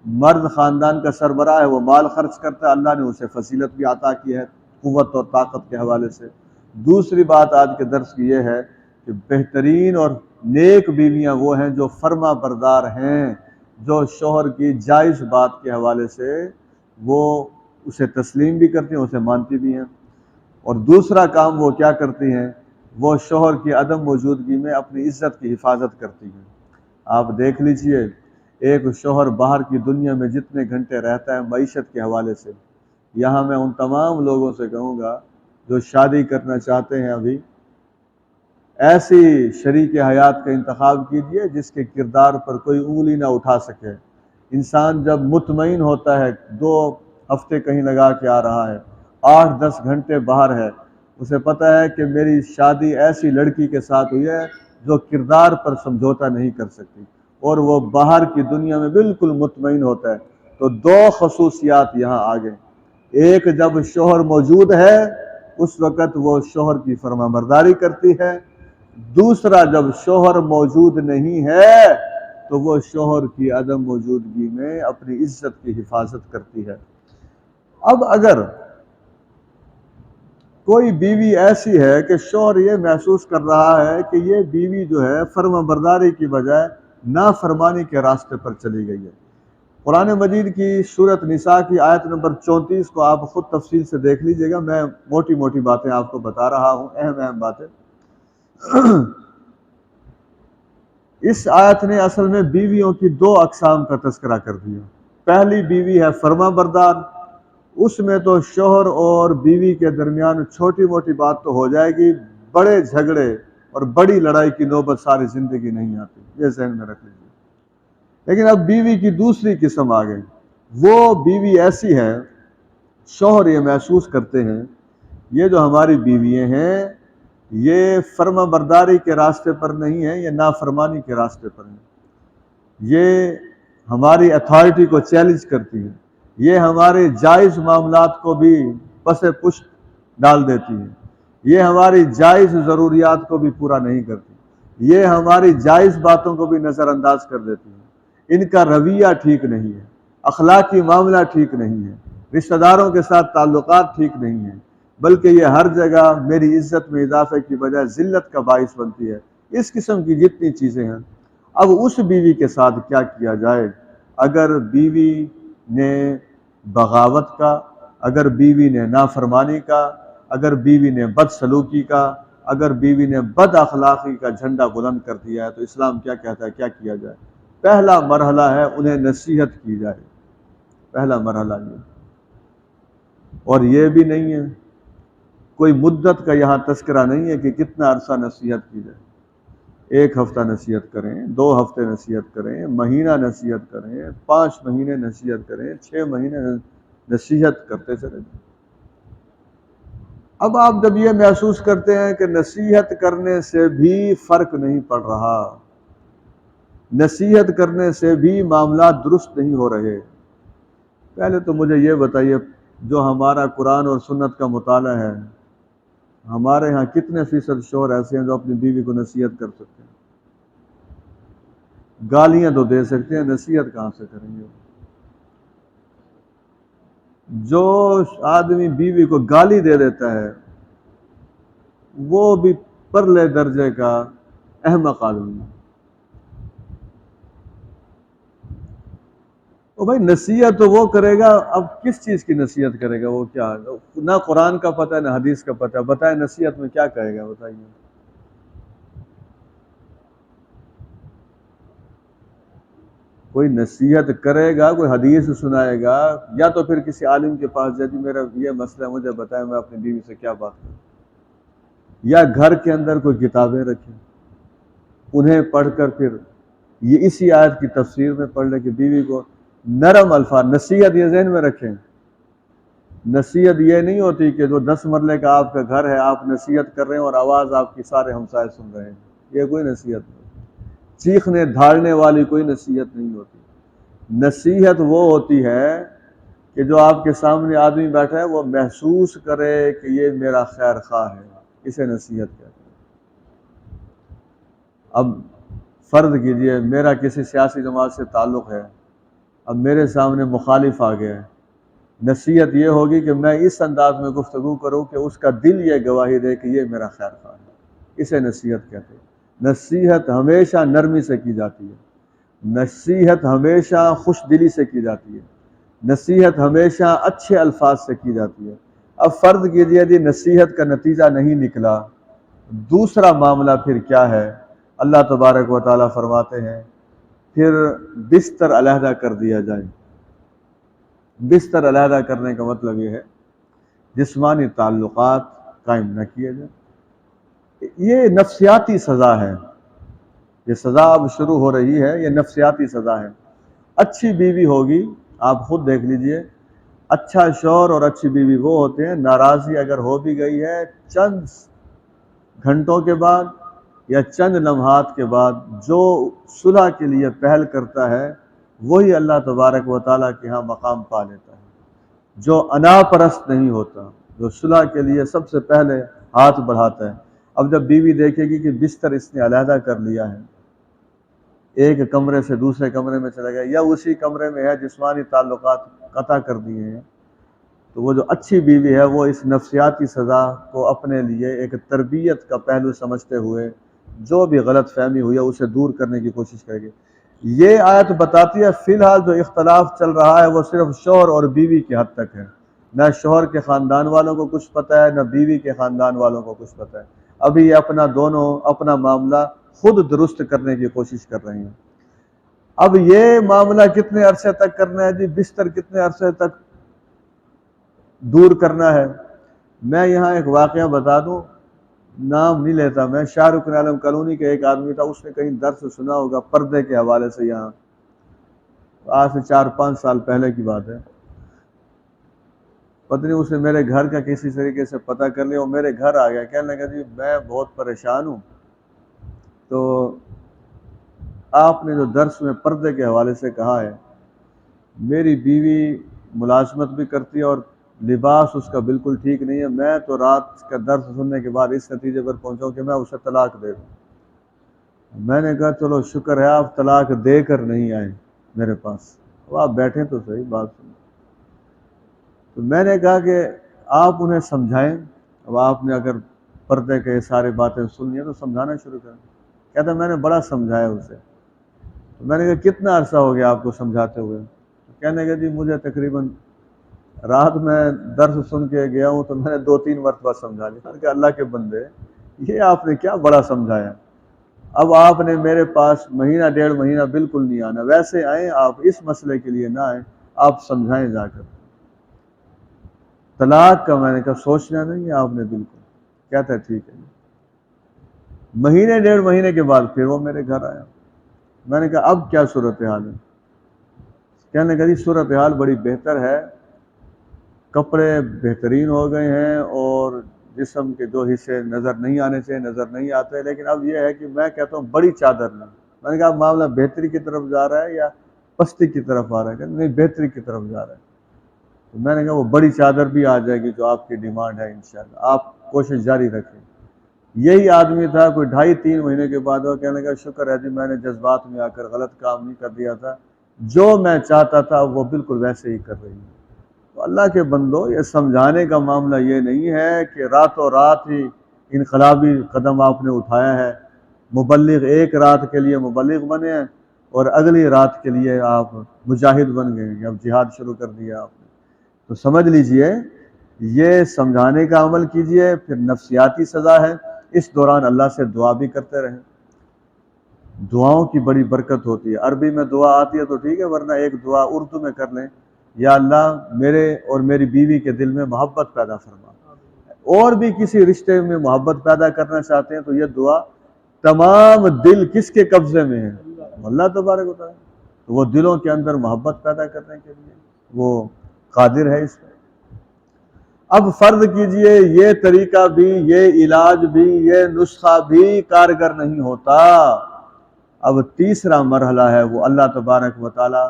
مرد خاندان کا سربراہ ہے، وہ مال خرچ کرتا ہے، اللہ نے اسے فضیلت بھی عطا کی ہے قوت اور طاقت کے حوالے سے۔ دوسری بات آج کے درس کی یہ ہے کہ بہترین اور نیک بیویاں وہ ہیں جو فرما بردار ہیں، جو شوہر کی جائز بات کے حوالے سے وہ اسے تسلیم بھی کرتی ہیں، اسے مانتی بھی ہیں۔ اور دوسرا کام وہ کیا کرتی ہیں، وہ شوہر کی عدم موجودگی میں اپنی عزت کی حفاظت کرتی ہیں۔ آپ دیکھ لیجئے ایک شوہر باہر کی دنیا میں جتنے گھنٹے رہتا ہے معیشت کے حوالے سے، یہاں میں ان تمام لوگوں سے کہوں گا جو شادی کرنا چاہتے ہیں ابھی، ایسی شریک حیات کا انتخاب کیجئے جس کے کردار پر کوئی انگلی نہ اٹھا سکے۔ انسان جب مطمئن ہوتا ہے، دو ہفتے کہیں لگا کے آ رہا ہے، 8-10 گھنٹے باہر ہے، اسے پتہ ہے کہ میری شادی ایسی لڑکی کے ساتھ ہوئی ہے جو کردار پر سمجھوتا نہیں کر سکتی، اور وہ باہر کی دنیا میں بالکل مطمئن ہوتا ہے۔ تو دو خصوصیات یہاں آ گئے، ایک جب شوہر موجود ہے اس وقت وہ شوہر کی فرما برداری کرتی ہے، دوسرا جب شوہر موجود نہیں ہے تو وہ شوہر کی عدم موجودگی میں اپنی عزت کی حفاظت کرتی ہے۔ اب اگر کوئی بیوی ایسی ہے کہ شوہر یہ محسوس کر رہا ہے کہ یہ بیوی جو ہے فرما برداری کی بجائے نافرمانی کے راستے پر چلی گئی ہے، قرآن مجید کی سورۃ نساء کی آیت نمبر 34 کو آپ خود تفصیل سے دیکھ لیجئے گا، میں موٹی موٹی باتیں آپ کو بتا رہا ہوں، اہم باتیں۔ اس آیت نے اصل میں بیویوں کی دو اقسام کا تذکرہ کر دیا۔ پہلی بیوی ہے فرما بردار، اس میں تو شوہر اور بیوی کے درمیان چھوٹی موٹی بات تو ہو جائے گی، بڑے جھگڑے اور بڑی لڑائی کی نوبت ساری زندگی نہیں آتی، یہ ذہن میں رکھ لیجیے۔ لیکن اب بیوی کی دوسری قسم آ گئی، وہ بیوی ایسی ہے، شوہر یہ محسوس کرتے ہیں یہ جو ہماری بیویاں ہیں یہ فرما برداری کے راستے پر نہیں ہیں، یہ نافرمانی کے راستے پر ہیں، یہ ہماری اتھارٹی کو چیلنج کرتی ہیں، یہ ہمارے جائز معاملات کو بھی پس پشت ڈال دیتی ہیں، یہ ہماری جائز ضروریات کو بھی پورا نہیں کرتی، یہ ہماری جائز باتوں کو بھی نظر انداز کر دیتی ہیں، ان کا رویہ ٹھیک نہیں ہے، اخلاقی معاملہ ٹھیک نہیں ہے، رشتہ داروں کے ساتھ تعلقات ٹھیک نہیں ہیں، بلکہ یہ ہر جگہ میری عزت میں اضافے کی بجائے ذلت کا باعث بنتی ہے۔ اس قسم کی جتنی چیزیں ہیں، اب اس بیوی کے ساتھ کیا کیا جائے؟ اگر بیوی نے بغاوت کا، اگر بیوی نے نافرمانی کا، اگر بیوی نے بدسلوکی کا، اگر بیوی نے بد اخلاقی کا جھنڈا بلند کر دیا ہے تو اسلام کیا کہتا ہے کیا کیا جائے؟ پہلا مرحلہ ہے انہیں نصیحت کی جائے، پہلا مرحلہ یہ، اور یہ بھی نہیں ہے، کوئی مدت کا یہاں تذکرہ نہیں ہے کہ کتنا عرصہ نصیحت کی جائے، 1 ہفتہ نصیحت کریں، 2 ہفتے نصیحت کریں، مہینہ نصیحت کریں، 5 مہینے نصیحت کریں، 6 مہینے نصیحت کرتے چلے جائیں۔ اب آپ جب یہ محسوس کرتے ہیں کہ نصیحت کرنے سے بھی فرق نہیں پڑ رہا، نصیحت کرنے سے بھی معاملات درست نہیں ہو رہے، پہلے تو مجھے یہ بتائیے جو ہمارا قرآن اور سنت کا مطالعہ ہے، ہمارے ہاں کتنے فیصد شوہر ایسے ہیں جو اپنی بیوی کو نصیحت کر سکتے ہیں؟ گالیاں تو دے سکتے ہیں، نصیحت کہاں سے کریں گے؟ جو آدمی بیوی کو گالی دے دیتا ہے وہ بھی پرلے درجے کا احمق آدمی ہے۔ او بھائی نصیحت تو وہ کرے گا، اب کس چیز کی نصیحت کرے گا؟ وہ کیا، نہ قرآن کا پتہ ہے نہ حدیث کا پتہ ہے، بتائیں نصیحت میں کیا کہے گا؟ بتائیے۔ کوئی نصیحت کرے گا، کوئی حدیث سنائے گا، یا تو پھر کسی عالم کے پاس جائے، میرا یہ مسئلہ ہے مجھے بتائیں میں اپنی بیوی سے کیا بات کروں، یا گھر کے اندر کوئی کتابیں رکھیں، انہیں پڑھ کر پھر یہ اسی آیت کی تفسیر میں پڑھ لیں کہ بیوی کو نرم الفاظ، نصیحت یہ ذہن میں رکھیں، نصیحت یہ نہیں ہوتی کہ جو 10 مرلے کا آپ کا گھر ہے آپ نصیحت کر رہے ہیں اور آواز آپ کی سارے ہمسائے سن رہے ہیں، یہ کوئی نصیحت نہیں، چیخنے دھاڑنے والی کوئی نصیحت نہیں ہوتی۔ نصیحت وہ ہوتی ہے کہ جو آپ کے سامنے آدمی بیٹھا ہے وہ محسوس کرے کہ یہ میرا خیر خواہ ہے، اسے نصیحت کہتے ہیں۔ اب فرض کیجئے میرا کسی سیاسی جماعت سے تعلق ہے، اب میرے سامنے مخالف آ گیا ہے، نصیحت یہ ہوگی کہ میں اس انداز میں گفتگو کروں کہ اس کا دل یہ گواہی دے کہ یہ میرا خیر خواہ ہے، اسے نصیحت کہتے ہیں۔ نصیحت ہمیشہ نرمی سے کی جاتی ہے، نصیحت ہمیشہ خوش دلی سے کی جاتی ہے، نصیحت ہمیشہ اچھے الفاظ سے کی جاتی ہے۔ اب فرض کیجئے جی نصیحت کا نتیجہ نہیں نکلا، دوسرا معاملہ پھر کیا ہے؟ اللہ تبارک و تعالیٰ فرماتے ہیں پھر بستر علیحدہ کر دیا جائے۔ بستر علیحدہ کرنے کا مطلب یہ ہے جسمانی تعلقات قائم نہ کیے جائیں۔ یہ نفسیاتی سزا ہے، یہ سزا اب شروع ہو رہی ہے، یہ نفسیاتی سزا ہے۔ اچھی بیوی ہوگی، آپ خود دیکھ لیجئے، اچھا شوہر اور اچھی بیوی وہ ہوتے ہیں، ناراضی اگر ہو بھی گئی ہے چند گھنٹوں کے بعد یا چند لمحات کے بعد، جو صلح کے لیے پہل کرتا ہے وہی اللہ تبارک و تعالیٰ کے ہاں مقام پا لیتا ہے، جو انا پرست نہیں ہوتا، جو صلح کے لیے سب سے پہلے ہاتھ بڑھاتا ہے۔ اب جب بیوی دیکھے گی کہ بستر اس نے علیحدہ کر لیا ہے، ایک کمرے سے دوسرے کمرے میں چلا گیا، یا اسی کمرے میں ہے جسمانی تعلقات قطع کر دیے ہیں، تو وہ جو اچھی بیوی ہے وہ اس نفسیاتی سزا کو اپنے لیے ایک تربیت کا پہلو سمجھتے ہوئے جو بھی غلط فہمی ہوئی ہے اسے دور کرنے کی کوشش کرے گی۔ یہ آیت بتاتی ہے فی الحال جو اختلاف چل رہا ہے وہ صرف شوہر اور بیوی کی حد تک ہے، نہ شوہر کے خاندان والوں کو کچھ پتہ ہے نہ بیوی کے خاندان والوں کو کچھ پتہ ہے۔ ابھی یہ اپنا معاملہ خود درست کرنے کی کوشش کر رہے ہیں۔ اب یہ معاملہ کتنے عرصے تک کرنا ہے جی، بستر کتنے عرصے تک دور کرنا ہے؟ میں یہاں ایک واقعہ بتا دوں، نام نہیں لیتا میں، شاہ رخ عالم کالونی کے ایک آدمی تھا، اس نے کہیں درس سنا ہوگا پردے کے حوالے سے، یہاں آج سے 4-5 سال پہلے کی بات ہے، پتہ نہیں اس نے میرے گھر کا کسی طریقے سے پتہ کر لیا اور میرے گھر آ گیا، کہنے لگا جی میں بہت پریشان ہوں، تو آپ نے جو درس میں پردے کے حوالے سے کہا ہے، میری بیوی ملازمت بھی کرتی ہے اور لباس اس کا بالکل ٹھیک نہیں ہے، میں تو رات کا درس سننے کے بعد اس نتیجے پر پہنچا ہوں کہ میں اسے طلاق دے دوں۔ میں نے کہا چلو شکر ہے آپ طلاق دے کر نہیں آئے میرے پاس، اب آپ بیٹھیں تو صحیح بات سنیں۔ تو میں نے کہا کہ آپ انہیں سمجھائیں، اب آپ نے اگر پردے کے سارے باتیں سن لی تو سمجھانا شروع کریں۔ کہتا میں نے بڑا سمجھایا اسے، تو میں نے کہا کتنا عرصہ ہو گیا آپ کو سمجھاتے ہوئے؟ کہنے لگا جی مجھے تقریباً رات میں درس سن کے گیا ہوں تو میں نے 2-3 مرتبہ سمجھا لیا۔ میں نے کہا اللہ کے بندے یہ آپ نے کیا بڑا سمجھایا، اب آپ نے میرے پاس مہینہ 1.5 مہینہ بالکل نہیں آنا، ویسے آئیں آپ، اس مسئلے کے لیے نہ آئیں، آپ سمجھائیں جا کر طلاق کا۔ میں نے کہا سوچنا نہیں ہے آپ نے بالکل؟ کہتا ہے ٹھیک ہے۔ مہینے 1.5 مہینے کے بعد پھر وہ میرے گھر آیا، میں نے کہا اب کیا صورتحال ہے؟ کہنے لگا جی صورتحال بڑی بہتر ہے، کپڑے بہترین ہو گئے ہیں اور جسم کے جو حصے نظر نہیں آنے سے نظر نہیں آتے، لیکن اب یہ ہے کہ میں کہتا ہوں بڑی چادر نہیں۔ میں نے کہا معاملہ بہتری کی طرف جا رہا ہے یا پستی کی طرف آ رہا ہے؟ کہ نہیں بہتری کی طرف جا رہا ہے۔ تو میں نے کہا وہ بڑی چادر بھی آ جائے گی جو آپ کی ڈیمانڈ ہے انشاءاللہ، آپ کوشش جاری رکھیں۔ یہی آدمی تھا کوئی 2.5-3 مہینے کے بعد وہ کہنے لگا شکر ہے جی میں نے جذبات میں آ کر غلط کام نہیں کر دیا تھا، جو میں چاہتا تھا وہ بالکل ویسے ہی کر رہی ہے۔ تو اللہ کے بندو یہ سمجھانے کا معاملہ یہ نہیں ہے کہ راتوں رات ہی انقلابی قدم آپ نے اٹھایا ہے، مبلغ ایک رات کے لیے مبلغ بنے ہیں اور اگلی رات کے لیے آپ مجاہد بن گئے ہیں، اب جہاد شروع کر دیا آپ نے۔ تو سمجھ لیجئے یہ سمجھانے کا عمل کیجئے، پھر نفسیاتی سزا ہے، اس دوران اللہ سے دعا بھی کرتے رہیں، دعاؤں کی بڑی برکت ہوتی ہے۔ عربی میں دعا آتی ہے تو ٹھیک ہے، ورنہ ایک دعا اردو میں کر لیں، یا اللہ میرے اور میری بیوی کے دل میں محبت پیدا فرما، اور بھی کسی رشتے میں محبت پیدا کرنا چاہتے ہیں تو یہ دعا، تمام دل کس کے قبضے میں ہے؟ اللہ تبارک و تعالیٰ، تو وہ دلوں کے اندر محبت پیدا کرنے کے لیے وہ قادر ہے اس میں۔ اب فرض کیجئے یہ طریقہ بھی، یہ علاج بھی، یہ نسخہ بھی کارگر نہیں ہوتا، اب تیسرا مرحلہ ہے وہ اللہ تبارک و تعالی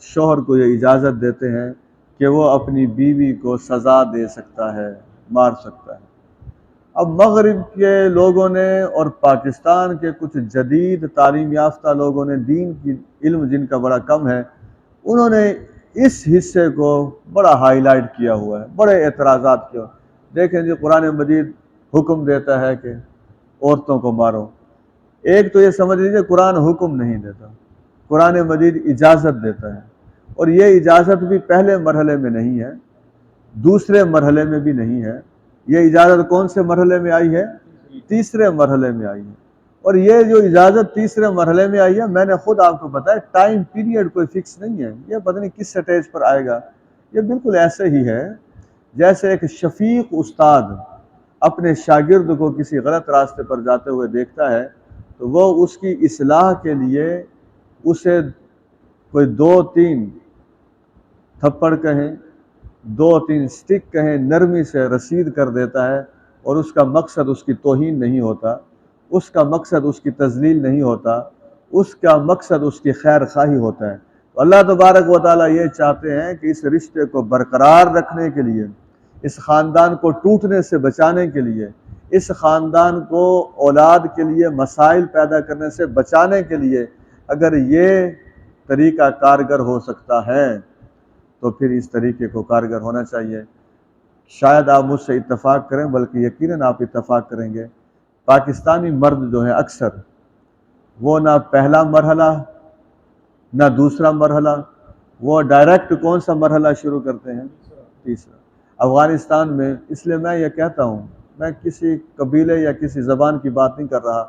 شوہر کو یہ اجازت دیتے ہیں کہ وہ اپنی بیوی کو سزا دے سکتا ہے، مار سکتا ہے۔ اب مغرب کے لوگوں نے اور پاکستان کے کچھ جدید تعلیم یافتہ لوگوں نے، دین کی علم جن کا بڑا کم ہے، انہوں نے اس حصے کو بڑا ہائی لائٹ کیا ہوا ہے، بڑے اعتراضات کیا۔ دیکھیں جی قرآن مجید حکم دیتا ہے کہ عورتوں کو مارو، ایک تو یہ سمجھ لیجیے قرآن حکم نہیں دیتا، قرآن مجید اجازت دیتا ہے، اور یہ اجازت بھی پہلے مرحلے میں نہیں ہے، دوسرے مرحلے میں بھی نہیں ہے، یہ اجازت کون سے مرحلے میں آئی ہے؟ تیسرے مرحلے میں آئی ہے۔ اور یہ جو اجازت تیسرے مرحلے میں آئی ہے، میں نے خود آپ کو بتایا ٹائم پیریڈ کوئی فکس نہیں ہے، یہ پتہ نہیں کس سٹیج پر آئے گا، یہ بالکل ایسے ہی ہے جیسے ایک شفیق استاد اپنے شاگرد کو کسی غلط راستے پر جاتے ہوئے دیکھتا ہے تو وہ اس کی اصلاح کے لیے اسے کوئی 2-3 تھپڑ کہیں دو تین سٹک کہیں نرمی سے رسید کر دیتا ہے، اور اس کا مقصد اس کی توہین نہیں ہوتا، اس کا مقصد اس کی تذلیل نہیں ہوتا، اس کا مقصد اس کی خیر خواہی ہوتا ہے۔ تو اللہ تبارک و تعالیٰ یہ چاہتے ہیں کہ اس رشتے کو برقرار رکھنے کے لیے، اس خاندان کو ٹوٹنے سے بچانے کے لیے، اس خاندان کو اولاد کے لیے مسائل پیدا کرنے سے بچانے کے لیے اگر یہ طریقہ کارگر ہو سکتا ہے تو پھر اس طریقے کو کارگر ہونا چاہیے۔ شاید آپ مجھ سے اتفاق کریں، بلکہ یقیناً آپ اتفاق کریں گے، پاکستانی مرد جو ہیں اکثر وہ نہ پہلا مرحلہ نہ دوسرا مرحلہ، وہ ڈائریکٹ کون سا مرحلہ شروع کرتے ہیں؟ تیسرا۔ افغانستان میں، اس لیے میں یہ کہتا ہوں، میں کسی قبیلے یا کسی زبان کی بات نہیں کر رہا،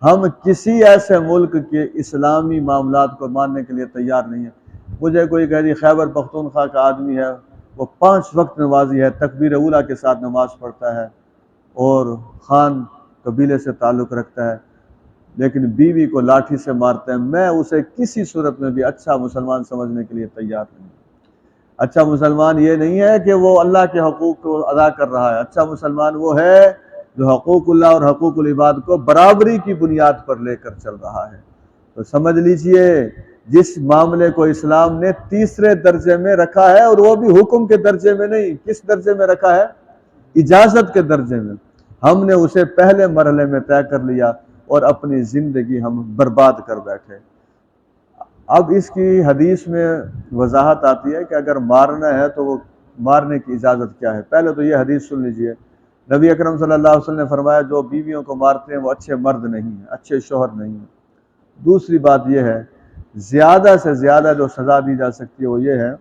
ہم کسی ایسے ملک کے اسلامی معاملات کو ماننے کے لیے تیار نہیں ہیں۔ مجھے کوئی کہہ دی خیبر پختونخوا کا آدمی ہے، وہ 5 وقت نمازی ہے، تکبیر اولیٰ کے ساتھ نماز پڑھتا ہے اور خان قبیلے سے تعلق رکھتا ہے، لیکن بیوی کو لاٹھی سے مارتا ہے، میں اسے کسی صورت میں بھی اچھا مسلمان سمجھنے کے لیے تیار نہیں۔ اچھا مسلمان یہ نہیں ہے کہ وہ اللہ کے حقوق کو ادا کر رہا ہے، اچھا مسلمان وہ ہے جو حقوق اللہ اور حقوق العباد کو برابری کی بنیاد پر لے کر چل رہا ہے۔ تو سمجھ لیجئے، جس معاملے کو اسلام نے تیسرے درجے میں رکھا ہے، اور وہ بھی حکم کے درجے میں نہیں، کس درجے میں رکھا ہے؟ اجازت کے درجے میں، ہم نے اسے پہلے مرحلے میں طے کر لیا اور اپنی زندگی ہم برباد کر بیٹھے۔ اب اس کی حدیث میں وضاحت آتی ہے کہ اگر مارنا ہے تو وہ مارنے کی اجازت کیا ہے۔ پہلے تو یہ حدیث سن لیجئے، نبی اکرم صلی اللہ علیہ وسلم نے فرمایا جو بیویوں کو مارتے ہیں وہ اچھے مرد نہیں ہیں، اچھے شوہر نہیں ہیں۔ دوسری بات یہ ہے، زیادہ سے زیادہ جو سزا دی جا سکتی ہے وہ یہ ہے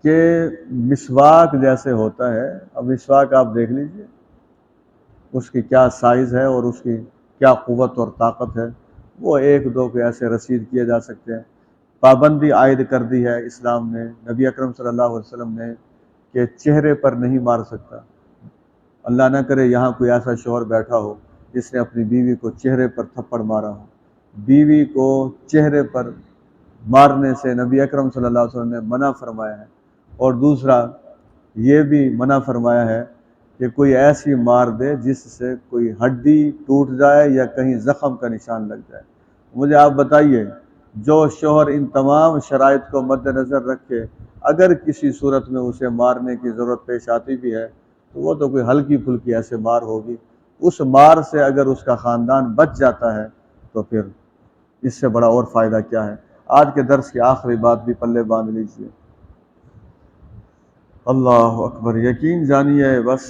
کہ مسواک جیسے ہوتا ہے، اب مسواک آپ دیکھ لیجئے اس کی کیا سائز ہے اور اس کی کیا قوت اور طاقت ہے، وہ 1-2 کے ایسے رسید کیے جا سکتے ہیں۔ پابندی عائد کر دی ہے اسلام نے، نبی اکرم صلی اللہ علیہ وسلم نے، کہ چہرے پر نہیں مار سکتا۔ اللہ نہ کرے یہاں کوئی ایسا شوہر بیٹھا ہو جس نے اپنی بیوی کو چہرے پر تھپڑ مارا ہو۔ بیوی کو چہرے پر مارنے سے نبی اکرم صلی اللہ علیہ وسلم نے منع فرمایا ہے، اور دوسرا یہ بھی منع فرمایا ہے کہ کوئی ایسی مار دے جس سے کوئی ہڈی ٹوٹ جائے یا کہیں زخم کا نشان لگ جائے۔ مجھے آپ بتائیے، جو شوہر ان تمام شرائط کو مد نظر رکھے اگر کسی صورت میں اسے مارنے کی ضرورت پیش آتی بھی ہے تو وہ تو کوئی ہلکی پھلکی ایسے مار ہوگی، اس مار سے اگر اس کا خاندان بچ جاتا ہے تو پھر اس سے بڑا اور فائدہ کیا ہے۔ آج کے درس کی آخری بات بھی پلے باندھ لیجیے۔ اللہ اکبر، یقین جانیے بس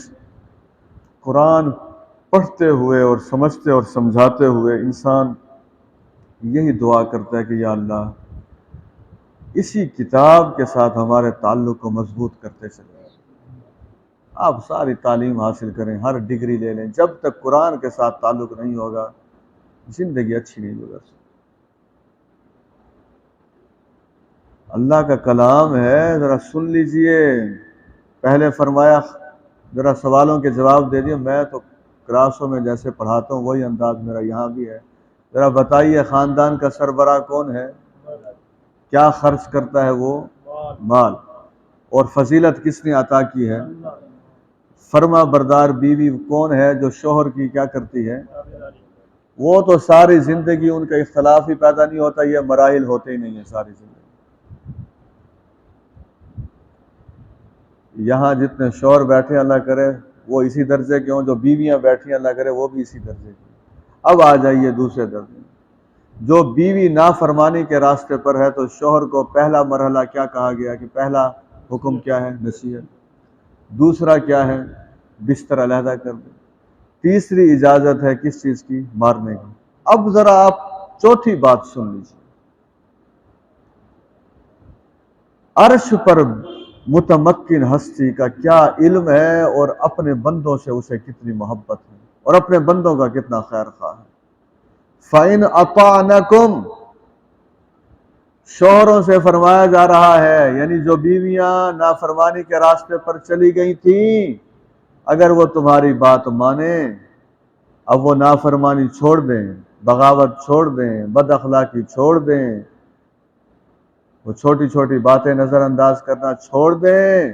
قرآن پڑھتے ہوئے اور سمجھتے اور سمجھاتے ہوئے انسان یہی دعا کرتا ہے کہ یا اللہ اسی کتاب کے ساتھ ہمارے تعلق کو مضبوط کرتے چلے۔ آپ ساری تعلیم حاصل کریں، ہر ڈگری لے لیں، جب تک قرآن کے ساتھ تعلق نہیں ہوگا زندگی اچھی نہیں گزر سکتی۔ اللہ کا کلام ہے، ذرا سن لیجئے۔ پہلے فرمایا، ذرا سوالوں کے جواب دے دیے، میں تو کلاسوں میں جیسے پڑھاتا ہوں وہی انداز میرا یہاں بھی ہے۔ ذرا بتائیے خاندان کا سربراہ کون ہے؟ کیا خرچ کرتا ہے وہ؟ مال۔ اور فضیلت کس نے عطا کی ہے؟ فرما بردار بیوی کون ہے جو شوہر کی کیا کرتی ہے؟ وہ تو ساری زندگی ان کا اختلاف ہی پیدا نہیں ہوتا، یہ مراحل ہوتے ہی نہیں ہیں ساری زندگی۔ یہاں جتنے شوہر بیٹھے اللہ کرے وہ اسی درجے کے ہوں، جو بیویاں بیٹھی اللہ کرے وہ بھی اسی درجے کی۔ اب آ جائیے دوسرے درجے، جو بیوی نافرمانی کے راستے پر ہے تو شوہر کو پہلا مرحلہ کیا کہا گیا کہ پہلا حکم کیا ہے؟ نصیحت۔ دوسرا کیا ہے؟ بستر علیحدہ کر دیں۔ تیسری اجازت ہے کس چیز کی؟ مارنے کی۔ اب ذرا آپ چوتھی بات سن لیجیے، عرش پر متمکن ہستی کا کیا علم ہے اور اپنے بندوں سے اسے کتنی محبت ہے اور اپنے بندوں کا کتنا خیر خواہ ہے۔ فَإِنْ أَطَعْنَكُمْ، شوہروں سے فرمایا جا رہا ہے، یعنی جو بیویاں نافرمانی کے راستے پر چلی گئی تھیں، اگر وہ تمہاری بات مانیں، اب وہ نافرمانی چھوڑ دیں، بغاوت چھوڑ دیں، بد اخلاقی چھوڑ دیں، وہ چھوٹی چھوٹی باتیں نظر انداز کرنا چھوڑ دیں،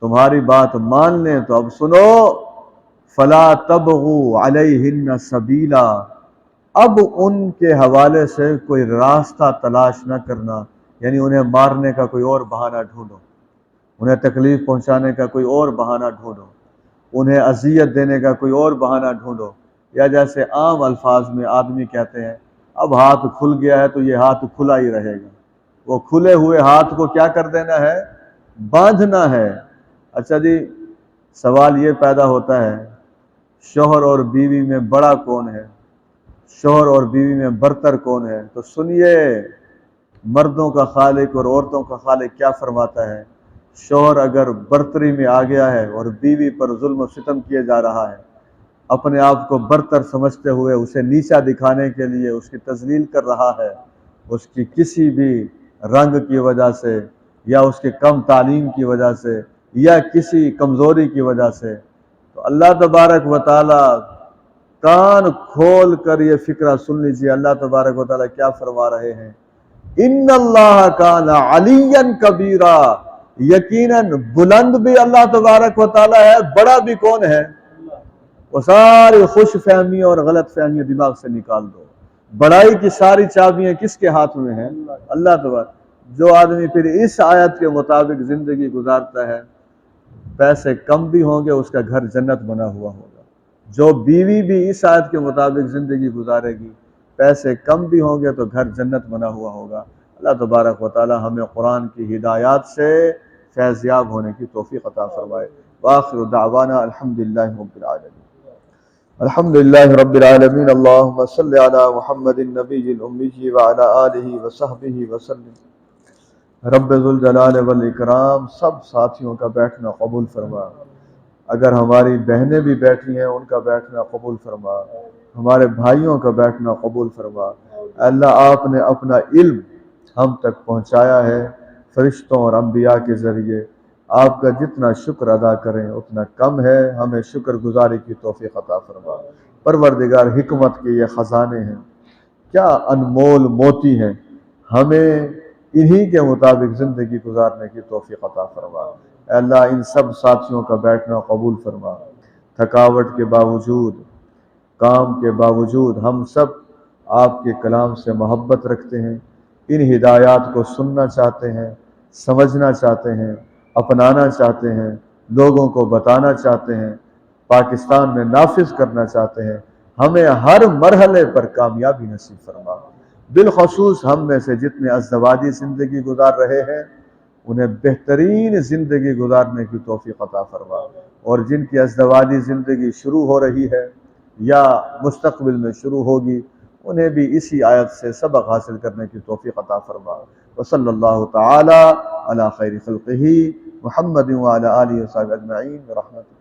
تمہاری بات مان لیں تو اب سنو، فلا تبغوا علیہن سبیلا، اب ان کے حوالے سے کوئی راستہ تلاش نہ کرنا، یعنی انہیں مارنے کا کوئی اور بہانہ ڈھونڈو، انہیں تکلیف پہنچانے کا کوئی اور بہانہ ڈھونڈو، انہیں اذیت دینے کا کوئی اور بہانہ ڈھونڈو، یا جیسے عام الفاظ میں آدمی کہتے ہیں اب ہاتھ کھل گیا ہے تو یہ ہاتھ کھلا ہی رہے گا، وہ کھلے ہوئے ہاتھ کو کیا کر دینا ہے؟ باندھنا ہے۔ اچھا جی، سوال یہ پیدا ہوتا ہے شوہر اور بیوی میں بڑا کون ہے، شوہر اور بیوی میں برتر کون ہے؟ تو سنیے، مردوں کا خالق اور عورتوں کا خالق کیا فرماتا ہے؟ شوہر اگر برتری میں آ گیا ہے اور بیوی پر ظلم و ستم کیے جا رہا ہے، اپنے آپ کو برتر سمجھتے ہوئے اسے نیچا دکھانے کے لیے اس کی تذلیل کر رہا ہے، اس کی کسی بھی رنگ کی وجہ سے یا اس کے کم تعلیم کی وجہ سے یا کسی کمزوری کی وجہ سے، تو اللہ تبارک و تعالی کان کھول کر یہ فکرہ سن لیجیے، اللہ تبارک و تعالی کیا فرما رہے ہیں؟ ان اللہ کان علیٰ کبیرا، یقیناً بلند بھی اللہ تبارک و تعالی ہے، بڑا بھی کون ہے؟ وہ ساری خوش فہمی اور غلط فہمی دماغ سے نکال دو، بڑائی کی ساری چابیاں کس کے ہاتھ میں ہیں؟ اللہ تبارک۔ جو آدمی پھر اس آیت کے مطابق زندگی گزارتا ہے، پیسے کم بھی ہوں گے اس کا گھر جنت بنا ہوا ہوگا۔ جو بیوی بھی اس آیت کے مطابق زندگی گزارے گی، پیسے کم بھی ہوں گے تو گھر جنت بنا ہوا ہوگا۔ اللہ تبارک و تعالی ہمیں قرآن کی ہدایات سے فیضیاب ہونے کی توفیق عطا فرمائے۔ وآخر دعوانا الحمدللہ رب العالمین۔ الحمدللہ رب العالمین، اللہم صلی علی محمد النبی الامی وعلی آلہ وصحبہ وسلم۔ رب ذوالجلال والاکرام سب ساتھیوں کا بیٹھنا قبول فرما، اگر ہماری بہنیں بھی بیٹھی ہیں ان کا بیٹھنا قبول فرما، ہمارے بھائیوں کا بیٹھنا قبول فرما۔ اللہ آپ نے اپنا علم ہم تک پہنچایا ہے فرشتوں اور انبیاء کے ذریعے، آپ کا جتنا شکر ادا کریں اتنا کم ہے، ہمیں شکر گزاری کی توفیق عطا فرما۔ پروردگار، حکمت کے یہ خزانے ہیں، کیا انمول موتی ہیں، ہمیں انہی کے مطابق زندگی گزارنے کی توفیق عطا فرما۔ اے اللہ ان سب ساتھیوں کا بیٹھنا قبول فرما، تھکاوٹ کے باوجود، کام کے باوجود ہم سب آپ کے کلام سے محبت رکھتے ہیں، ان ہدایات کو سننا چاہتے ہیں، سمجھنا چاہتے ہیں، اپنانا چاہتے ہیں، لوگوں کو بتانا چاہتے ہیں، پاکستان میں نافذ کرنا چاہتے ہیں۔ ہمیں ہر مرحلے پر کامیابی نصیب فرما۔ بالخصوص ہم میں سے جتنے ازدواجی زندگی گزار رہے ہیں انہیں بہترین زندگی گزارنے کی توفیق عطا فرما، اور جن کی ازدواجی زندگی شروع ہو رہی ہے یا مستقبل میں شروع ہوگی انہیں بھی اسی آیت سے سبق حاصل کرنے کی توفیق عطا فرما۔ وصلی اللہ تعالی علی خیر خلقہ محمد وعلی آلہ وصحبہ اجمعین برحمتہ۔